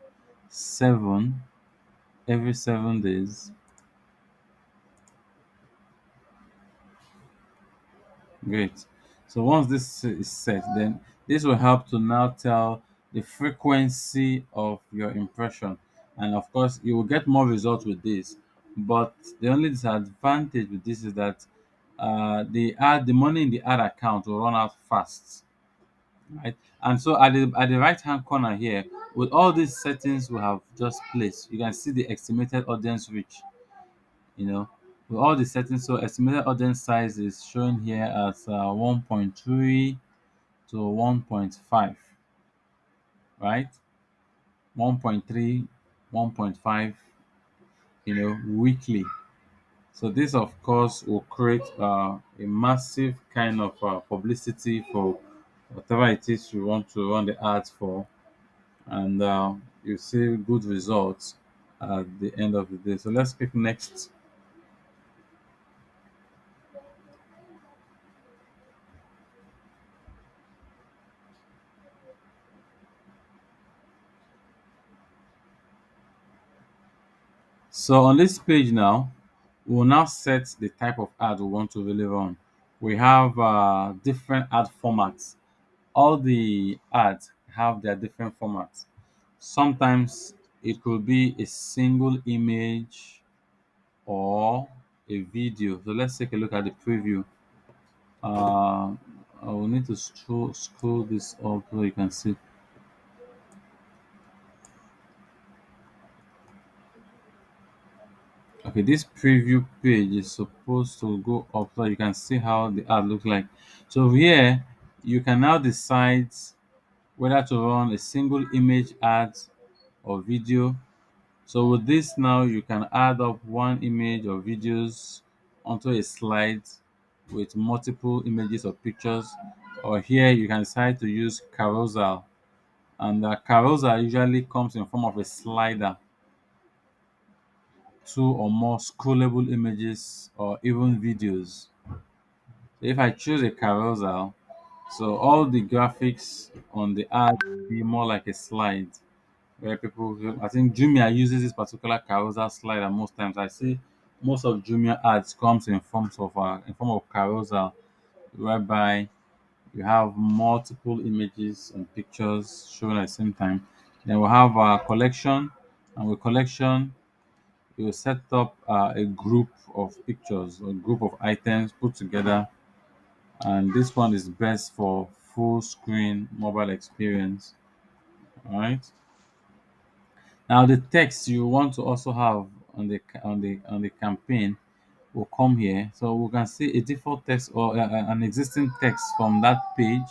seven every 7 days. Great. So once this is set, then this will help to now tell the frequency of your impression. And of course, you will get more results with this. But the only disadvantage with this is that the money in the ad account will run out fast, right? And so at the right hand corner here, with all these settings we have just placed, you can see the estimated audience reach. You know, with all the settings, so estimated audience size is shown here as 1.3 to 1.5, right? 1.3, 1.5, weekly. So this of course will create a massive kind of publicity for whatever it is you want to run the ads for, and you see good results at the end of the day. So let's click next. So on this page now, we will now set the type of ad we want to really run. We have different ad formats. All the ads have their different formats. Sometimes it could be a single image or a video. So let's take a look at the preview. Uh, I will need to scroll this up so you can see. Okay, this preview page is supposed to go up so you can see how the ad look like. So here you can now decide whether to run a single image ad or video. So with this now you can add up one image or videos onto a slide with multiple images or pictures, or here you can decide to use carousel, and the carousel usually comes in form of a slider. two or more scrollable images or even videos. If I choose a carousel, so all the graphics on the ad will be more like a slide where people, I think Jumia uses this particular carousel slide, and most times I see most of Jumia ads comes in form of carousel, whereby you have multiple images and pictures shown at the same time. Then we'll have our collection, and with collection, you will set up a group of pictures or group of items put together, and this one is best for full screen mobile experience. All right. Now the text you want to also have on the campaign will come here, so we can see a default text or an existing text from that page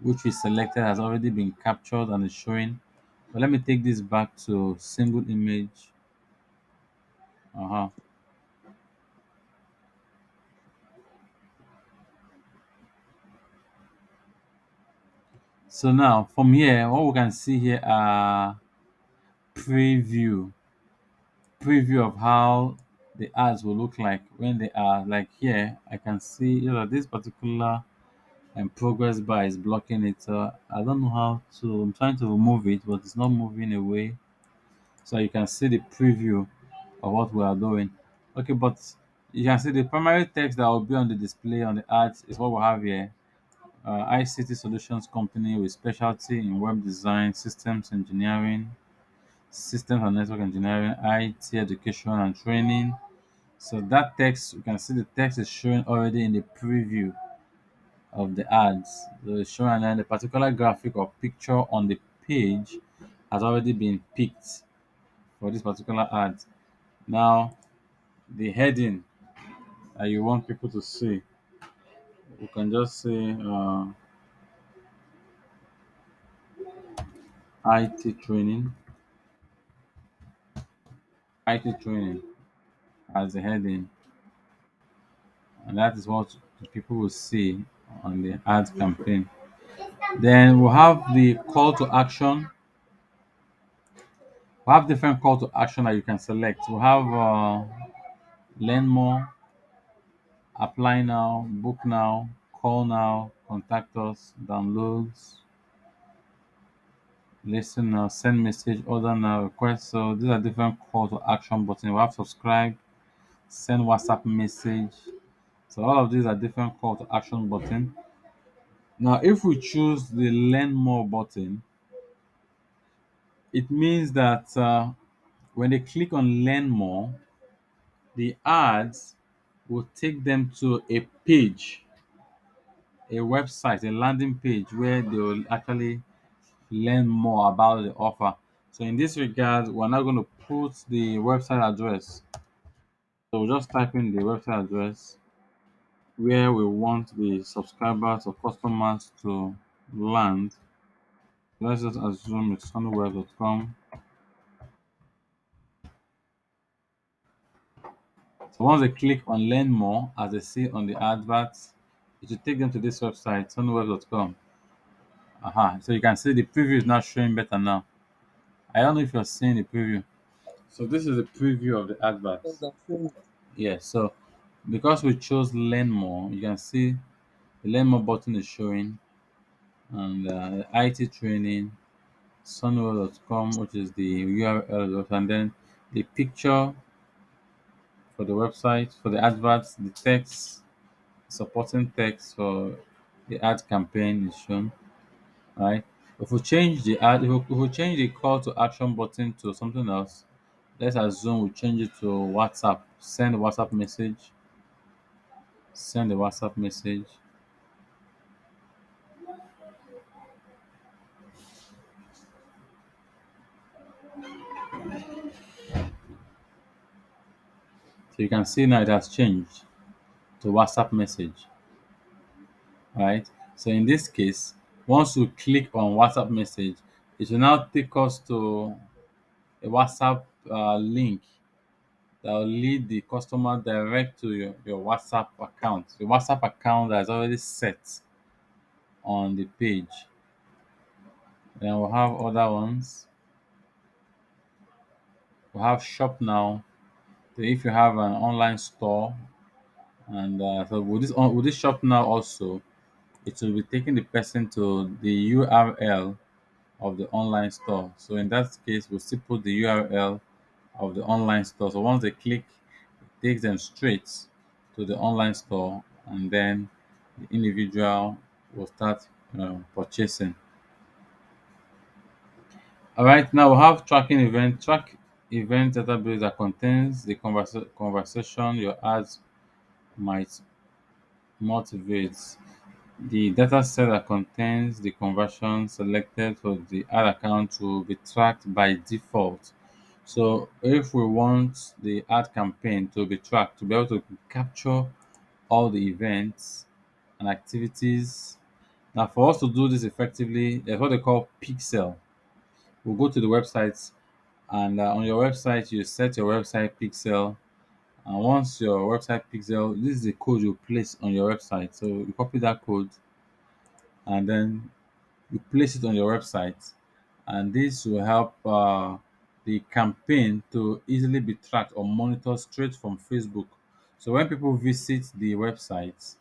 which we selected has already been captured and is showing. But let me take this back to single image. Uh-huh. So now from here, what we can see here are preview preview of how the ads will look like when they are like here. I can see this particular progress bar is blocking it. So I don't know how to. I'm trying to remove it, but it's not moving away. So you can see the preview of what we are doing. Okay, but you can see the primary text that will be on the display on the ads is what we have here. ICT Solutions Company with specialty in web design, systems engineering, systems and network engineering, IT education and training. So that text, you can see the text is showing already in the preview of the ads. So it's showing, and then the particular graphic or picture on the page has already been picked for this particular ad. Now, the heading that you want people to see, you can just say IT training, IT training as a heading, and that is what the people will see on the ad campaign. Then we'll have the call to action. We have different call to action that you can select. We have learn more, apply now, book now, call now, contact us, downloads, listen now, send message, order now, request. So these are different call to action buttons. We have subscribe, send WhatsApp message. So all of these are different call to action button. Now, if we choose the learn more button, it means that when they click on learn more, the ads will take them to a page, a website, a landing page where they will actually learn more about the offer. So in this regard, we're not going to put the website address. So we'll just type in the website address where we want the subscribers or customers to land. Let's just assume it's sunweb.com. So once they click on learn more, as they see on the adverts, it should take them to this website, sunweb.com. Aha. So you can see the preview is now showing better now. I don't know if you're seeing the preview. So this is the preview of the Yes, adverts. I'm seeing it. Yes. So because we chose learn more, you can see the learn more button is showing, and IT training, sunwell.com, which is the URL, and then the picture for the website, for the adverts, the text, supporting text for the ad campaign is shown, right? If we change the ad, if we change the call to action button to something else, let's assume we change it to WhatsApp, send a WhatsApp message, send a WhatsApp message. So you can see now it has changed to WhatsApp message, right? So in this case, once you click on WhatsApp message, it will now take us to a WhatsApp link that will lead the customer direct to your WhatsApp account. The WhatsApp account that is already set on the page. Then we'll have other ones. We'll have shop now, So if you have an online store, and so with this shop now also, it will be taking the person to the URL of the online store. So in that case, we'll still put the URL of the online store. So once they click, it takes them straight to the online store, and then the individual will start purchasing. All right, now we have tracking event. Track event database that contains the conversation your ads might motivate. The data set that contains the conversion selected for the ad account will be tracked by default. So if we want the ad campaign to be tracked, to be able to capture all the events and activities. Now, for us to do this effectively, there's what they call pixel. We'll go to the website, and on your website, you set your website pixel. And once your website pixel, this is the code you place on your website. So you copy that code, and then you place it on your website, and this will help the campaign to easily be tracked or monitored straight from Facebook. So when people visit the website,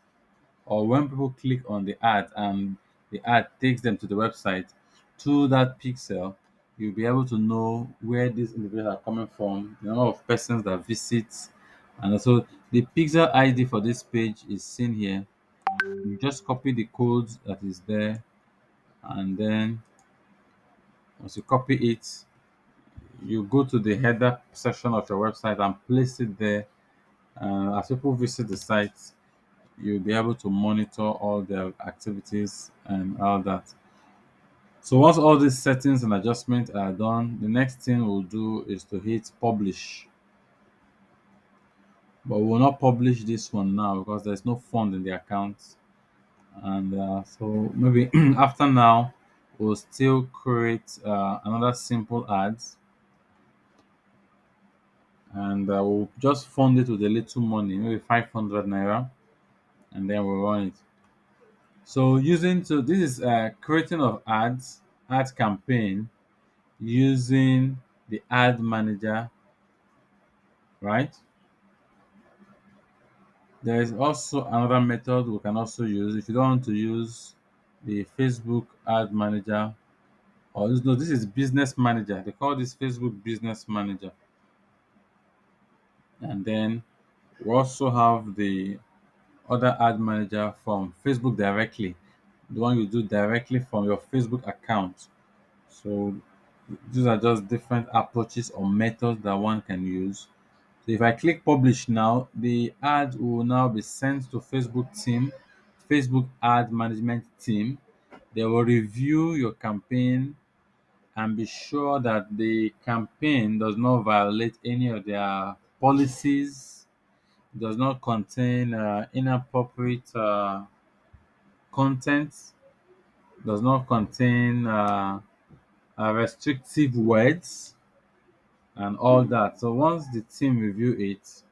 or when people click on the ad and the ad takes them to the website, through that pixel, you'll be able to know where these individuals are coming from, the number of persons that visit, and also the pixel ID for this page is seen here. You just copy the code that is there, and then once you copy it, you go to the header section of your website and place it there. As people visit the site, you'll be able to monitor all their activities and all that. So once all these settings and adjustments are done, the next thing we'll do is to hit publish. But we will not publish this one now because there's no fund in the account. And so maybe after now, we'll still create another simple ads, and we'll just fund it with a little money, maybe 500 naira, and then we'll run it. So this is creating of ad campaign using the ad manager, right? There is also another method we can also use if you don't want to use the Facebook ad manager, or no, this is business manager. They call this Facebook business manager. And then we also have the other ad manager from Facebook directly, the one you do directly from your Facebook account. So these are just different approaches or methods that one can use. So if I click publish now, the ad will now be sent to Facebook ad management team. They will review your campaign and be sure that the campaign does not violate any of their policies, does not contain inappropriate content, does not contain restrictive words, and all that. So once the team review it,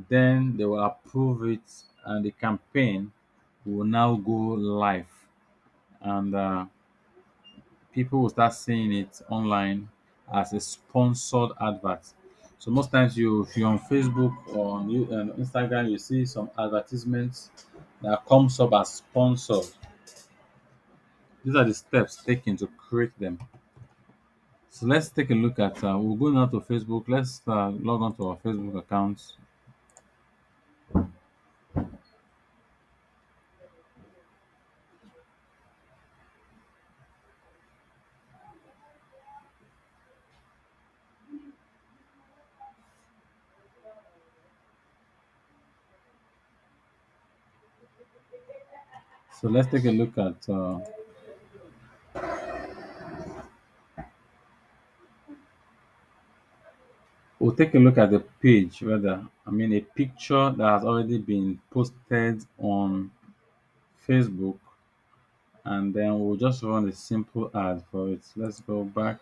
then they will approve it, and the campaign will now go live, and people will start seeing it online as a sponsored advert. So most times, if you're on Facebook or on Instagram, you see some advertisements that comes up as sponsored. These are the steps taken to create them. So let's take a look at. We'll go now to Facebook. Let's log on to our Facebook account. So let's take a look at. We'll take a look at the page, rather. I mean, a picture that has already been posted on Facebook, and then we'll just run a simple ad for it. Let's go back.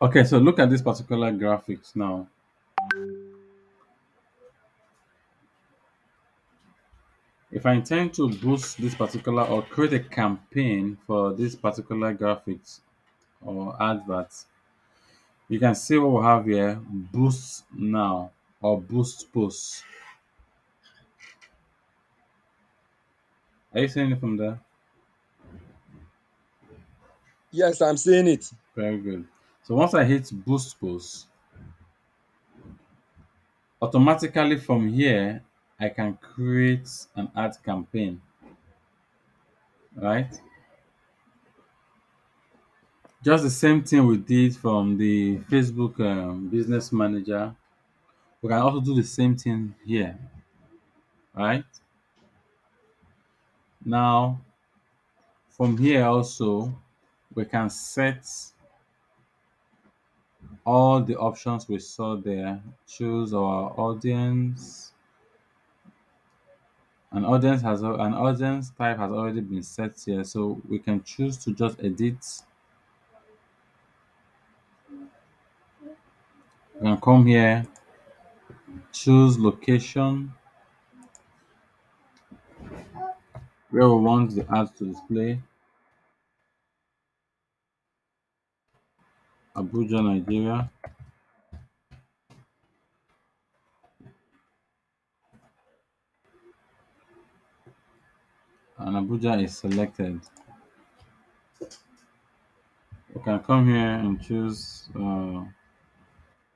Okay, so look at this particular graphics now. If I intend to boost this particular or create a campaign for this particular graphics or adverts, you can see what we have here: boost now or boost post. Are you seeing it from there? Yes, I'm seeing it. Very good. So once I hit boost post, automatically from here I can create an ad campaign, right? Just the same thing we did from the Facebook business manager. We can also do the same thing here, right? Now, from here also, we can set all the options we saw there. Choose our audience. An audience type has already been set here, so we can choose to just edit. We can come here, choose location where we want the ads to display. Abuja, Nigeria, and Abuja is selected. We can come here and choose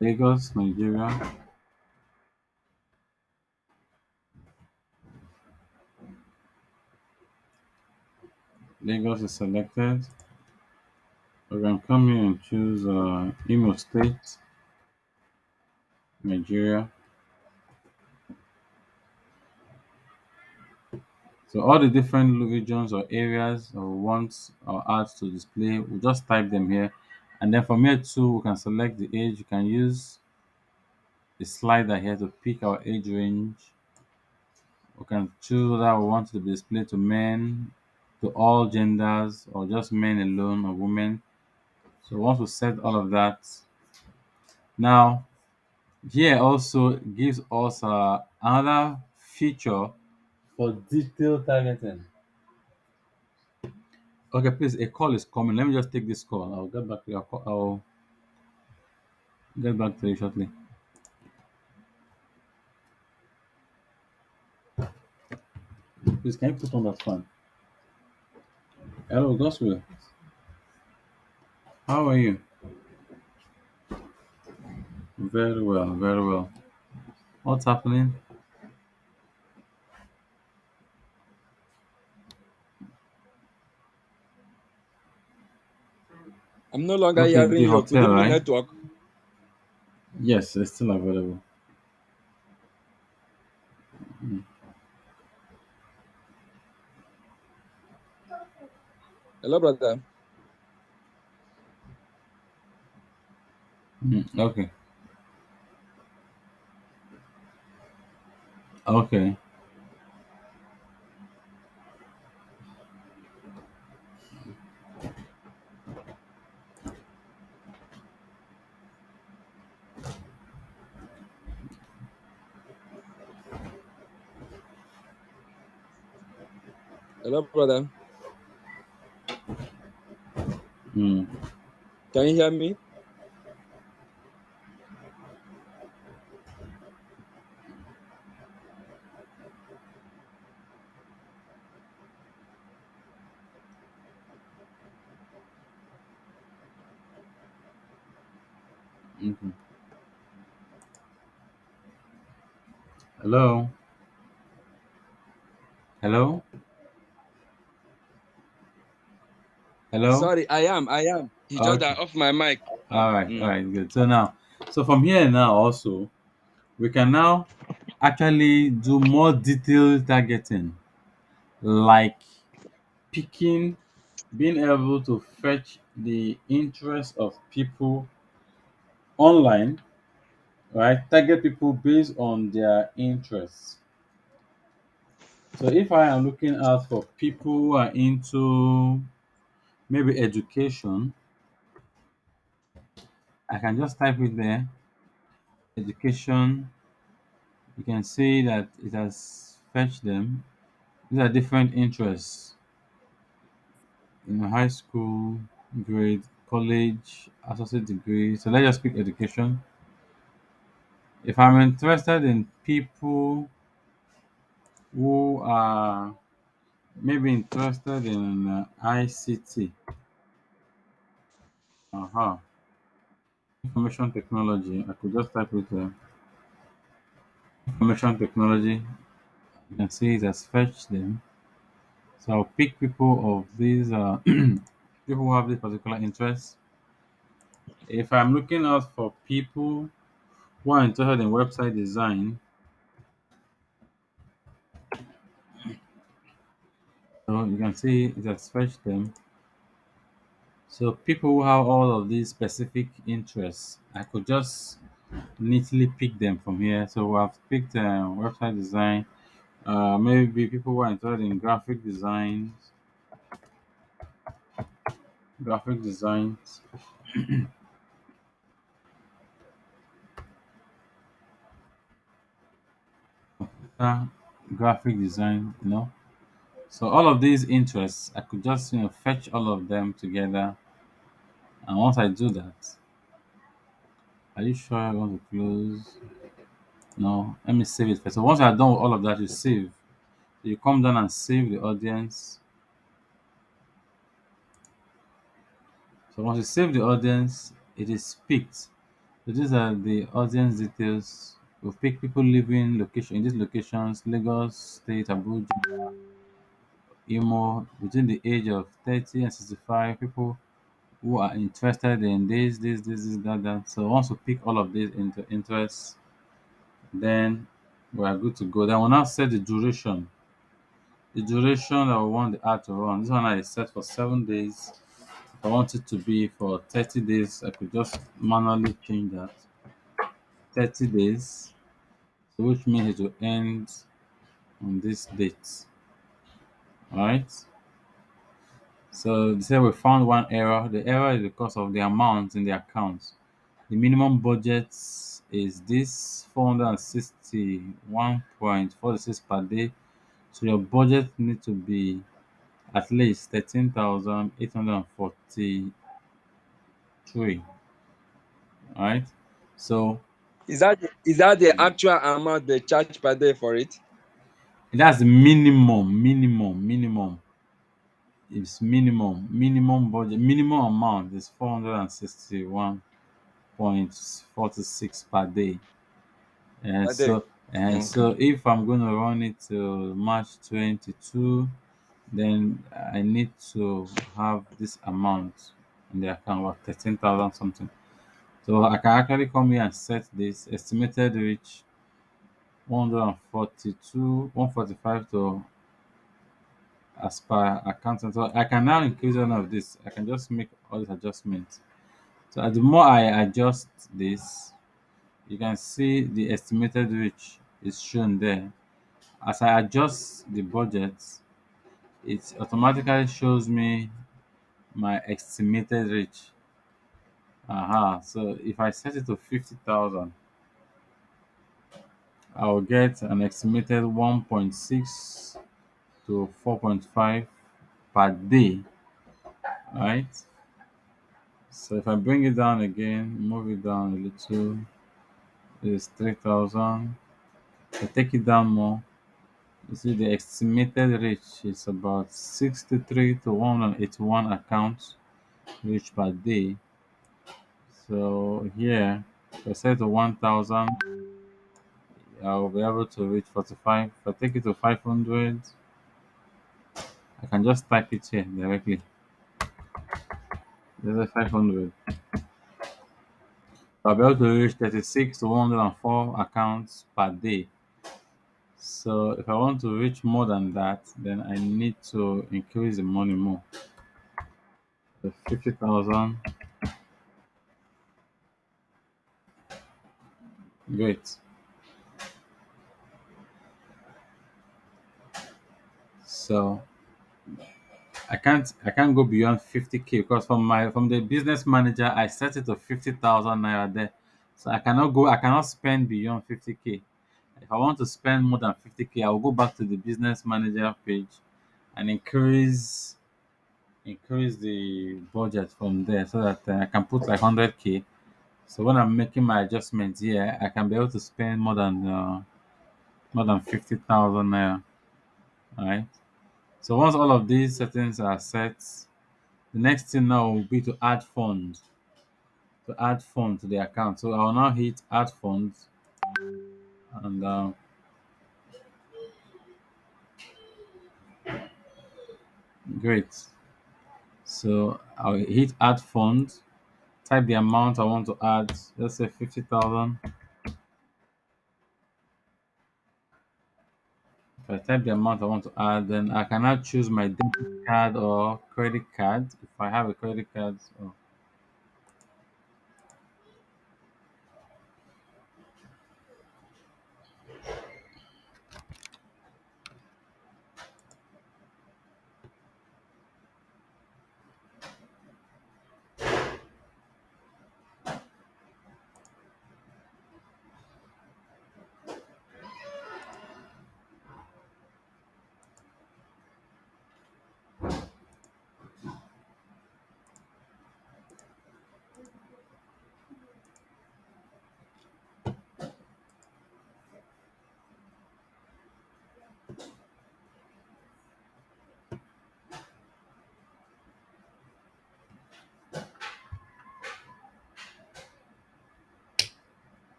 Lagos, Nigeria. Lagos is selected. We can come here and choose Imo State, Nigeria. So all the different regions or areas or want our ads to display, we just type them here. And then from here too, we can select the age. You can use the slider here to pick our age range. We can choose whether we want it to be displayed to men, to all genders, or just men alone or women. So once we set all of that, now here also gives us another feature for detailed targeting. Okay, please, a call is coming. Let me just take this call. I'll get back to you. I'll get back to you shortly. Please, can you put on that phone? Hello, Gospel. How are you? Very well, very well. What's happening? I'm no longer Okay, hearing the you. Could hotel, it be right? network? Yes, it's still available. Hello, brother. Okay, okay, Hello, brother. mm, Can you hear me? okay. Hello, hello, hello. Sorry, I am. I am. It's just Okay, that off my mic. all Mm. right, good. So now, so from here now also, we can now actually do more detailed targeting, like picking, being able to fetch the interest of people online, right? Target people based on their interests. So if I am looking out for people who are into maybe education, I can just type it there. Education. You can see that it has fetched them. These are different interests. High school, grade, college, associate degree. So let's just pick education. If I'm interested in people who are maybe interested in ICT, uh-huh, information technology, I could just type it information technology. You can see it has fetched them. So I'll pick people of these people who have this particular interest. If I'm looking out for people who are interested in website design, so you can see it has fetched them. So people who have all of these specific interests, I could just neatly pick them from here. So I've picked website design, maybe people who are interested in graphic designs, uh, graphic design, So all of these interests, I could just fetch all of them together. And once I do that, are you sure I want to close? No, let me save it first. So once I've done all of that, you save. You come down and save the audience. So once you save the audience, it is picked. So these are the audience details. We'll pick people living location in these locations: Lagos State, Abuja, Imo, between the age of 30 and 65. People who are interested in this, that. So once we pick all of these into interests, then we are good to go. Then we'll now set the duration. The duration that we want the ad to run. This one I set for 7 days. If I want it to be for 30 days, I could just manually change that. 30 days, so which means it will end on this date. Alright. So they say we found one error. The error is because of the amount in the account. The minimum budget is this 461.46 per day. So your budget need to be at least 13,843. Alright. So Is that the actual amount they charge per day for it? that's the minimum. It's minimum budget, minimum amount is 461.46 per day. And Per day. so and Okay. so if I'm going to run it till March 22, then I need to have this amount in the account of 13,000 something. So I can actually come here and set this estimated reach 142, 145 to as per accountant. So I can now increase one of this. I can just make all these adjustments. So the more I adjust this, you can see the estimated reach is shown there. As I adjust the budget, it automatically shows me my estimated reach. So if I set it to 50,000, I'll get an estimated 1.6 to 4.5 per day, right? So if I bring it down again, move it down a little, it's 3,000. I take it down more. You see the estimated reach is about 63 to 181 accounts reached per day. So here, if I set to 1,000, I'll be able to reach 45. If I take it to 500, I can just type it here directly. There's a 500. I'll be able to reach 36 to 104 accounts per day. So if I want to reach more than that, then I need to increase the money more. So 50,000. Great. So I can't go beyond 50K because from the business manager I set it to 50,000 naira there. So I cannot spend beyond 50K. If I want to spend more than 50K, I will go back to the business manager page and increase the budget from there so that I can put like 100K. So when I'm making my adjustments here, I can be able to spend more than 50,000 naira. Right. So once all of these settings are set, the next thing now will be to add funds to the account. So I'll now hit add funds, and great. So I'll hit add funds, type the amount I want to add. Let's say 50,000. If I type the amount I want to add, then I can now choose my debit card or credit card. If I have a credit card,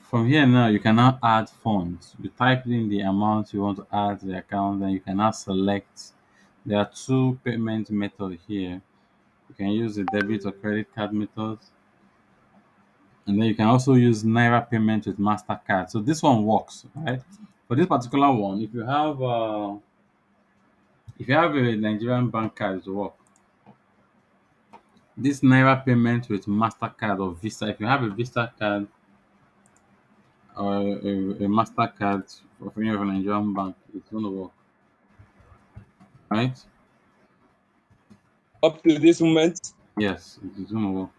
from here now you can now add funds. You type in the amount you want to add to the account, then you can now select. There are two payment methods here. You can use the debit or credit card methods, and then you can also use Naira payment with Mastercard. So this one works, right? For this particular one, if you have a Nigerian bank card, it will work. This Naira payment with Mastercard or Visa, if you have a Visa card or a Mastercard of any of a Nigerian bank, it's going to work, right? Up to this moment, Yes, it's going to work.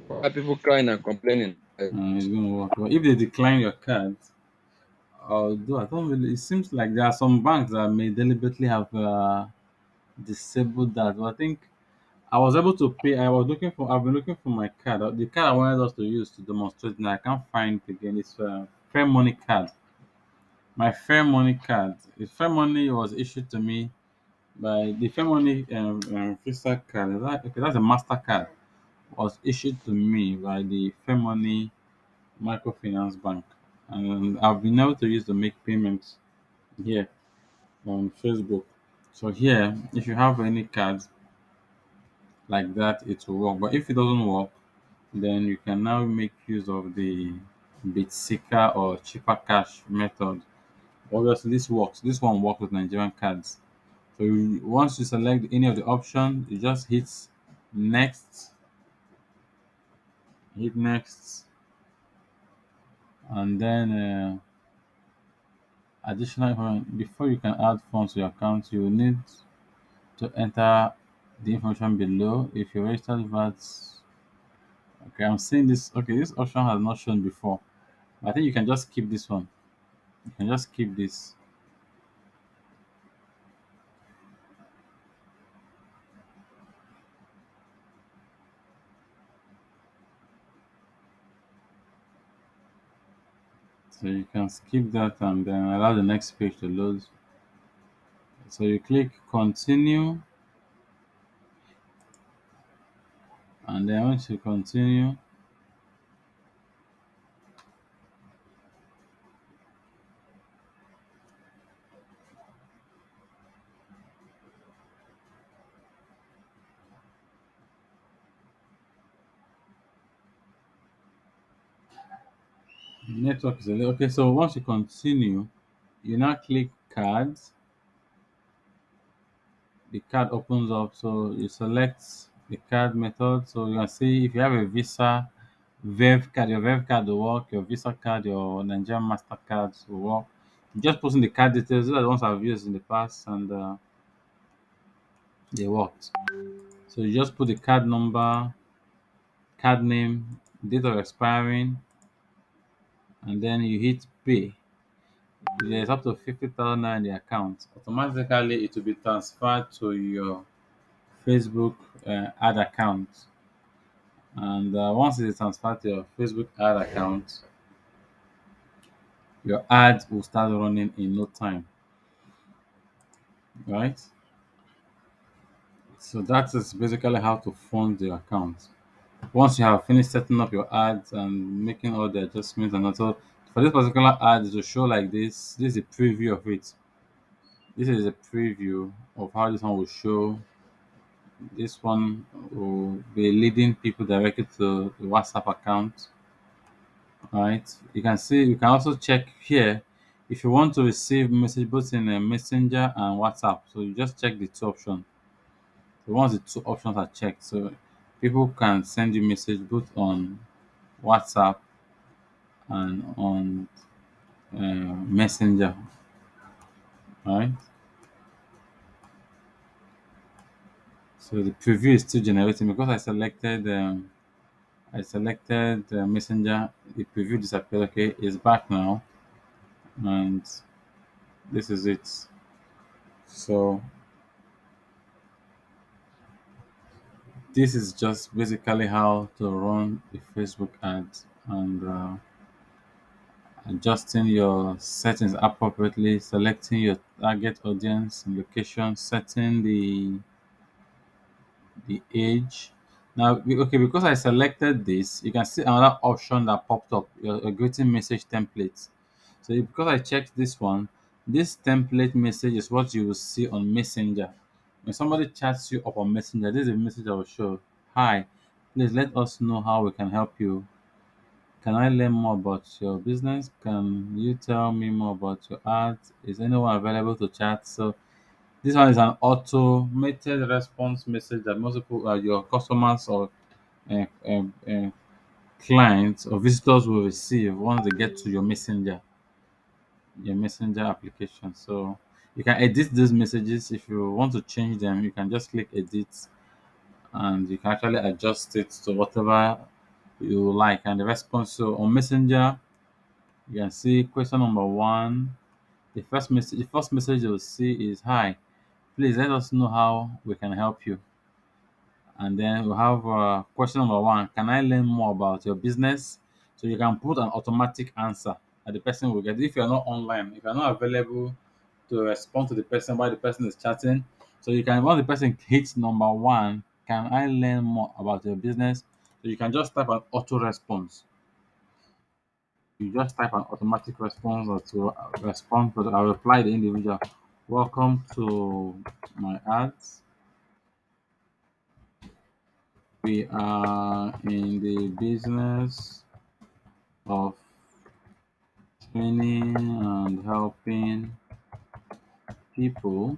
why people crying and complaining? It's going to work. But if they decline your card, although I don't really, it seems like there are some banks that may deliberately have disabled that. But I think I was able to pay. I've been looking for my card. The card I wanted us to use to demonstrate, and I can't find it again. It's Fair Money card. My Fair Money card. The Fair Money was issued to me by the Fair Money Visa card. Okay, that's a Mastercard. Was issued to me by the Fair Money Microfinance Bank, and I've been able to use to make payments here on Facebook. So here, if you have any cards like that, it will work. But if it doesn't work, then you can now make use of the Bitseeker or cheaper cash method. Obviously, this works. This one works with Nigerian cards. So once you select any of the options, you just next, hit next, and then additional information. Before you can add funds to your account, you need to enter the information below. If you registered VAT, okay, I'm seeing this. Okay, this option has not shown before. I think you can just keep this one. You can just keep this. So you can skip that and then allow the next page to load. So you click continue, and then once you continue, network is a little okay. So once you continue, you now click cards, the card opens up. So you select the card method. So you can see if you have a Visa Verve card, your Verve card will work, your Visa card, your Nigerian MasterCards will work. You just put in the card details. Those are the ones I've used in the past, and they worked. So you just put the card number, card name, date of expiring, and then you hit pay. There's up to 50,000 in the account. Automatically, it will be transferred to your Facebook ad account. And once it is transferred to your Facebook ad account, your ad will start running in no time, right? So that is basically how to fund your account. Once you have finished setting up your ads and making all the adjustments and also for this particular ad to show like this is a preview of it. This is a preview of how this one will show. This one will be leading people directly to the WhatsApp account. Right, you can see, you can also check here if you want to receive message both in a messenger and WhatsApp. So you just check the two options. So once the two options are checked, so people can send you message both on WhatsApp and on messenger. Right, so the preview is still generating because I selected messenger. The preview disappeared. Okay, it's back now, and this is it. So this is just basically how to run a Facebook ad and adjusting your settings appropriately, selecting your target audience and location, setting the age. Now, okay, because I selected this, you can see another option that popped up, your greeting message template. So because I checked this one, this template message is what you will see on Messenger. When somebody chats you up on Messenger, this is a message that will show, "Hi, please let us know how we can help you. Can I learn more about your business? Can you tell me more about your art? Is anyone available to chat?" So this one is an automated response message that most people, your customers or uh, uh, uh, clients or visitors will receive once they get to your messenger application. So you can edit these messages. If you want to change them, you can just click edit and you can actually adjust it to whatever you like. And the response, so on messenger, you can see question number one. The first message you'll see is, "Hi, please let us know how we can help you." And then we have question number one: "Can I learn more about your business?" So you can put an automatic answer that the person will get. If you're not online, if you're not available to respond to the person while the person is chatting, so you can, once the person hits number one, "Can I learn more about your business?" So you can just type an auto response. You just type an automatic response or to respond to I'll reply the individual, "Welcome to my ads. We are in the business of training and helping people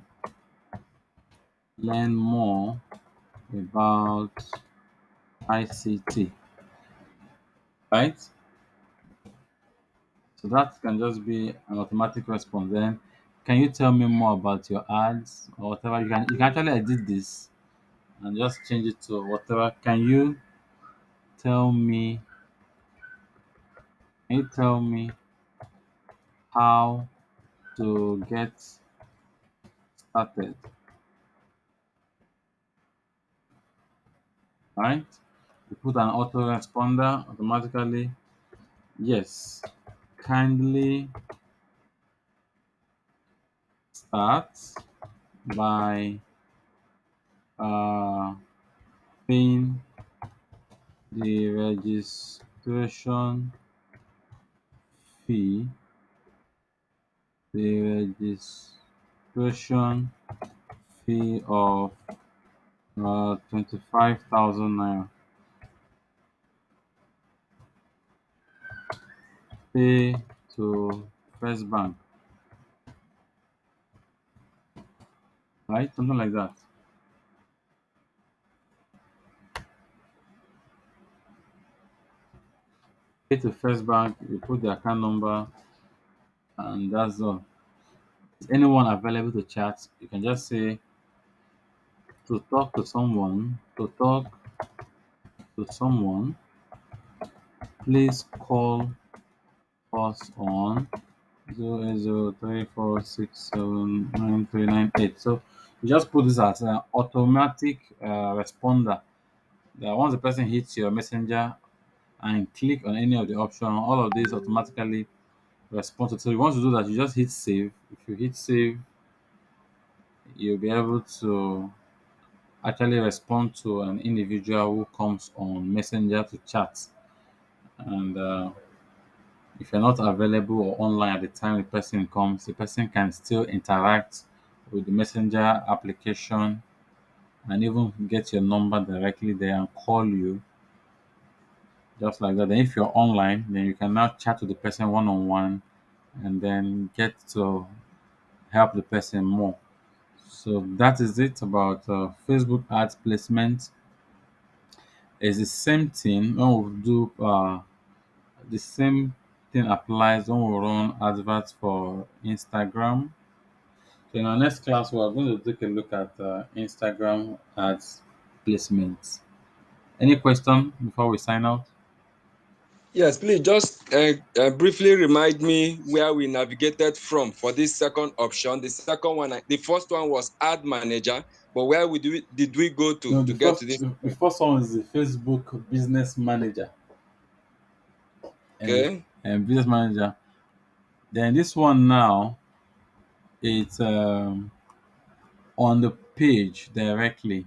learn more about ICT." Right? So that can just be an automatic response. Then, "Can you tell me more about your ads?" Or whatever. You can actually edit this and just change it to whatever. Tell me can you tell me how to get started? Right? You put an autoresponder automatically. Yes. Kindly start by uh, paying the registration fee. The registration fee of 25,000 naira. Pay to First Bank. Right? Something like that. Pay to First Bank, you put the account number, and that's all. Is anyone available to chat? You can just say to talk to someone, please call us on 08034679398. So you just put this as an automatic responder. That once the person hits your messenger and click on any of the option, all of these automatically respond to. So you want to do that, you just hit save. If you hit save, you'll be able to actually respond to an individual who comes on messenger to chat. And if you're not available or online at the time the person comes, the person can still interact with the messenger application and even get your number directly there and call you just like that. Then if you're online, then you can now chat with the person one on one and then get to help the person more. So that is it about Facebook ads placement. It's the same thing when we do the same thing applies when we run adverts for Instagram. So in our next class, we are going to take a look at Instagram ads placements. Any question before we sign out? Yes, please just briefly remind me where we navigated from for this second option. The second one, the first one was ad manager, but where did we go No, to get to this? the first one is the Facebook Business Manager and Okay. Business Manager. Then this one now, it's on the page directly.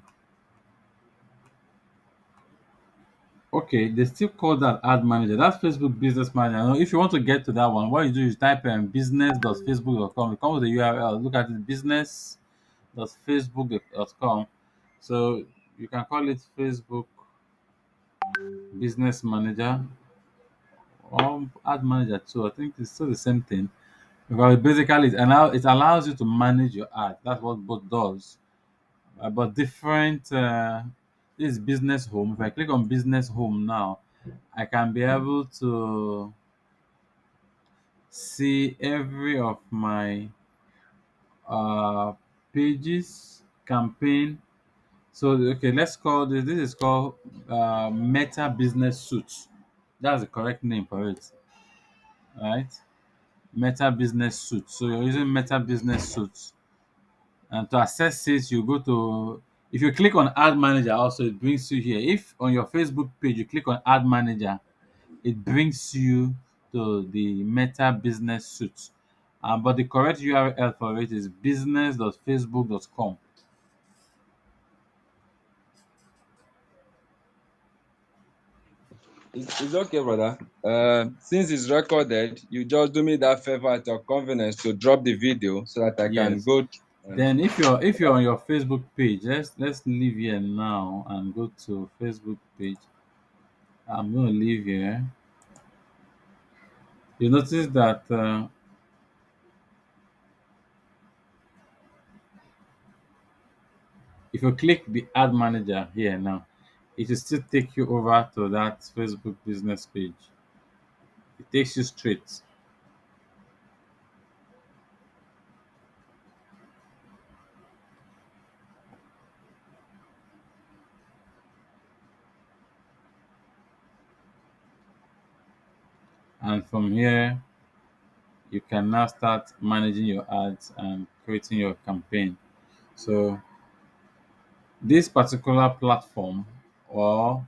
Okay, they still call that ad manager. That's Facebook Business Manager. Now, if you want to get to that one, what you do is type in business.facebook.com. It comes with the URL. Look at it, business.facebook.com. So you can call it Facebook Business Manager or Ad Manager too. I think it's still the same thing. Because basically it allows you to manage your ad. That's what both does. But different. This is Business Home. If I click on Business Home now, I can be able to see every of my uh, pages, campaign. So okay, let's call this. This is called Meta Business Suite. That's the correct name for it, right? Meta Business Suite. So you're using Meta Business Suite, and to access it, you go to. If you click on Ad Manager, also it brings you here. If on your Facebook page you click on Ad Manager, it brings you to the Meta Business Suite. But the correct URL for it is business.facebook.com. It's okay, brother. Since it's recorded, you just do me that favor at your convenience to drop the video so that I can Yes. go and Then if you're on your Facebook page, let's leave here now and go to Facebook page. I'm gonna leave here. You notice that if you click the ad manager here now, it will still take you over to that Facebook business page. It takes you straight. And from here, you can now start managing your ads and creating your campaign. So this particular platform or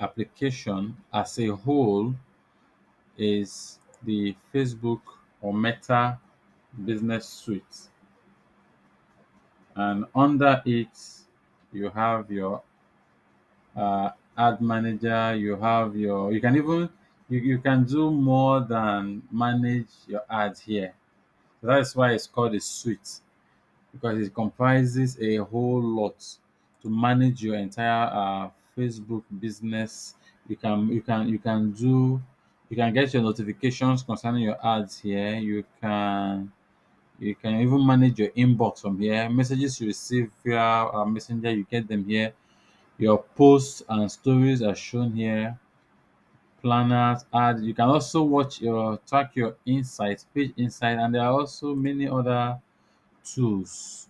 application as a whole is the Facebook or Meta Business Suite. And under it, you have your ad manager, you have your, you can even, you can do more than manage your ads here. So that's why it's called a suite because it comprises a whole lot to manage your entire Facebook business. You can get your notifications concerning your ads here. You can even manage your inbox from here. Messages you receive via Messenger, you get them here. Your posts and stories are shown here. planners, ads. You can also watch your track your insights, page insight, and there are also many other tools.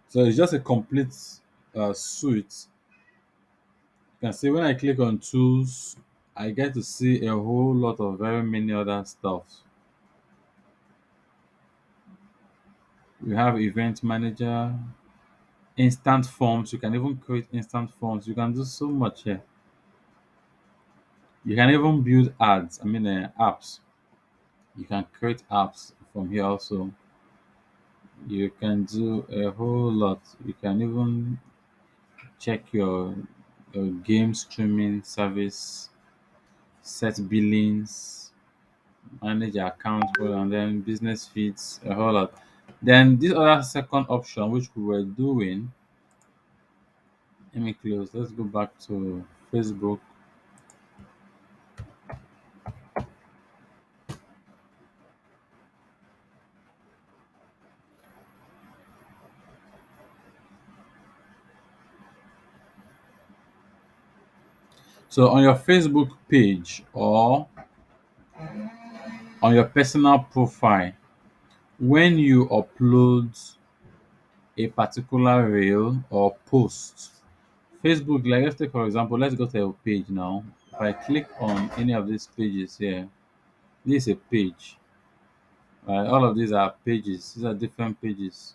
So it's just a complete suite. You can see when I click on tools, I get to see a whole lot of very many other stuff. We have event manager, instant forms. You can even create instant forms. You can do so much here. You can even build ads. Apps. You can create apps from here also. You can do a whole lot. You can even check your game streaming service, set billings, manage your account for, and then business feeds, a whole lot. Then this other second option, which we were doing, let me close. Let's go back to Facebook. So on your Facebook page or on your personal profile, when you upload a particular reel or post, Facebook, like let's take for example, let's go to a page now. If I click on any of these pages here, this is a page. Right? All of these are pages. These are different pages.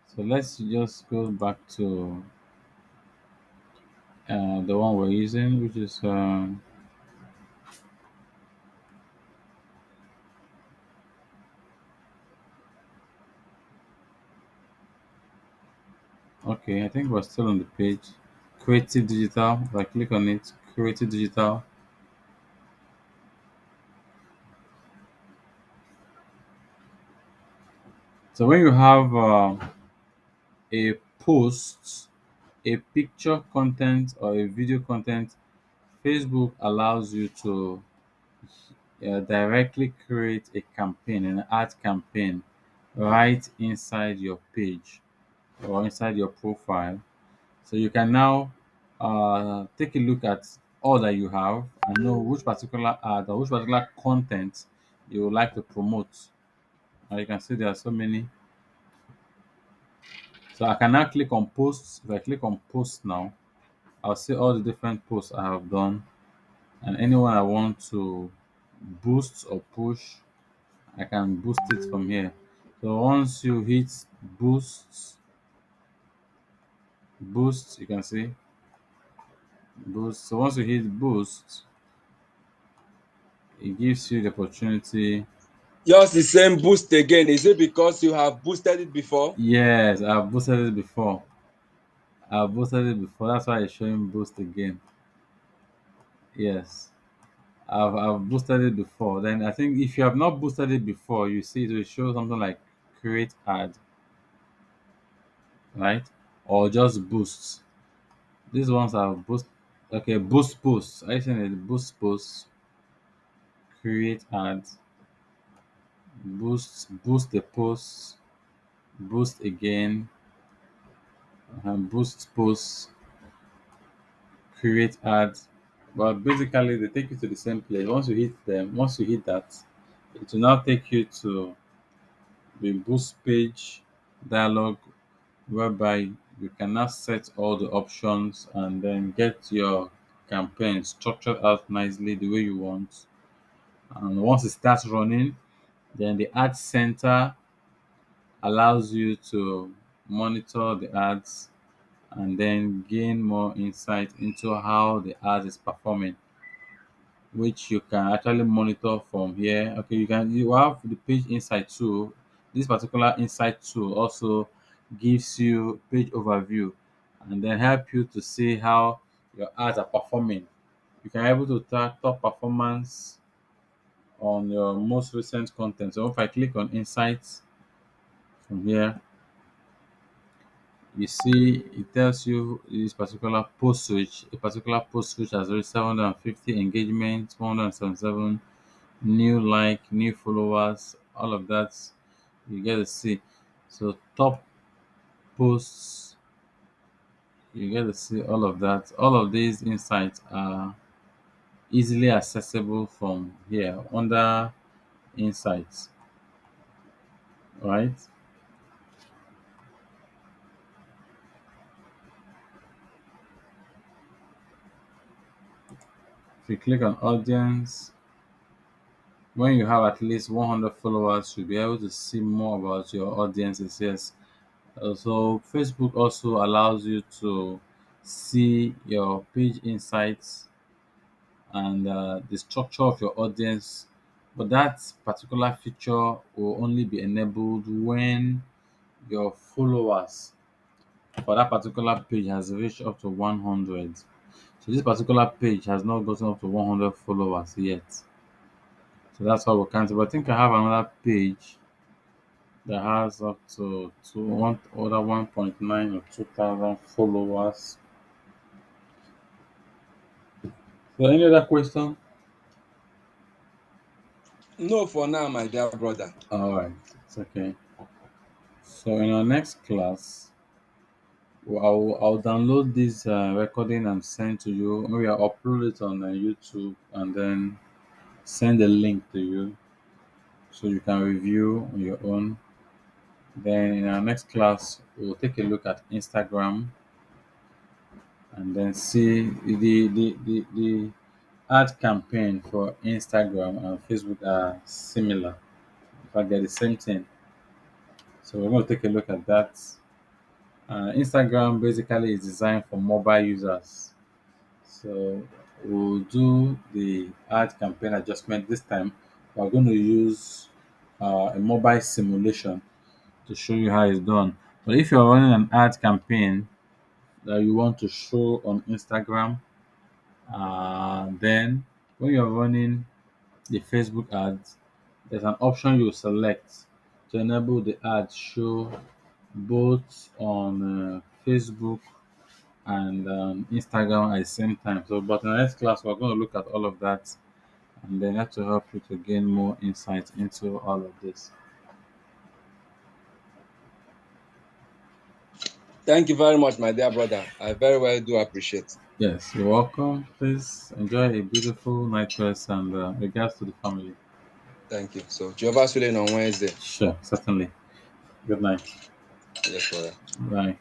So let's just go back to the one we're using, which is okay. I think we're still on the page. Creative Digital. If I click on it, Creative Digital. So when you have a post, a picture content or a video content, Facebook allows you to directly create a campaign, an ad campaign, right inside your page or inside your profile. So you can now take a look at all that you have and know which particular ad or which particular content you would like to promote. And you can see there are so many. So I can now click on posts. If I click on posts now, I'll see all the different posts I have done and anyone I want to boost or push, I can boost it from here. So once you hit boost, you can see boost. So once you hit boost, it gives you the opportunity. Yours is saying boost again. Is it because you have boosted it before? Yes, I've boosted it before. I've boosted it before. That's why it's showing boost again. Yes. I've boosted it before. Then I think if you have not boosted it before, you see it will show something like create ad, right? Or just boost. These ones are boost. Okay, boost posts. I think it boost posts, create ads, boost the posts, boost again, and boost posts, create ads. But basically, they take you to the same place. Once you hit that, it will now take you to the boost page dialog, whereby you can now set all the options and then get your campaign structured out nicely the way you want. And once it starts running, then the ad center allows you to monitor the ads and then gain more insight into how the ad is performing, which you can actually monitor from here. Okay, you have the page insight tool. This particular insight tool also gives you page overview and then help you to see how your ads are performing. You can able to track top performance on your most recent content. So if I click on insights from here, you see it tells you this particular post switch, a particular post switch has reached 750 engagements, 177 new like, new followers, all of that you get to see. So top posts, you get to see all of that. All of these insights are easily accessible from here under insights, right? If you click on audience, when you have at least 100 followers, you'll be able to see more about your audiences. Yes. So Facebook also allows you to see your page insights and the structure of your audience, but that particular feature will only be enabled when your followers for that particular page has reached up to 100. So this particular page has not gotten up to 100 followers yet. So that's why we can't. But I think I have another page that has up to one other 1.9 or 2,000 followers. So any other question? No, for now, my dear brother. All right, it's okay. So in our next class, I'll download this recording and send to you. Maybe I'll upload it on YouTube and then send a link to you so you can review on your own. Then in our next class, we'll take a look at Instagram and then see the ad campaign for Instagram and Facebook are similar. In fact, they're the same thing. So we're going to take a look at that. Instagram basically is designed for mobile users. So we'll do the ad campaign adjustment this time. We're going to use a mobile simulation to show you how it's done. But if you're running an ad campaign that you want to show on Instagram, then when you're running the Facebook ads, there's an option you select to enable the ad show both on Facebook and Instagram at the same time. So, but in the next class, we're going to look at all of that and then that to help you to gain more insight into all of this. Thank you very much, my dear brother. I very well do appreciate. Yes, you're welcome. Please enjoy a beautiful night rest and regards to the family. Thank you. So, Jehovah's willing on Wednesday. Sure, certainly. Good night. Yes, brother. Bye.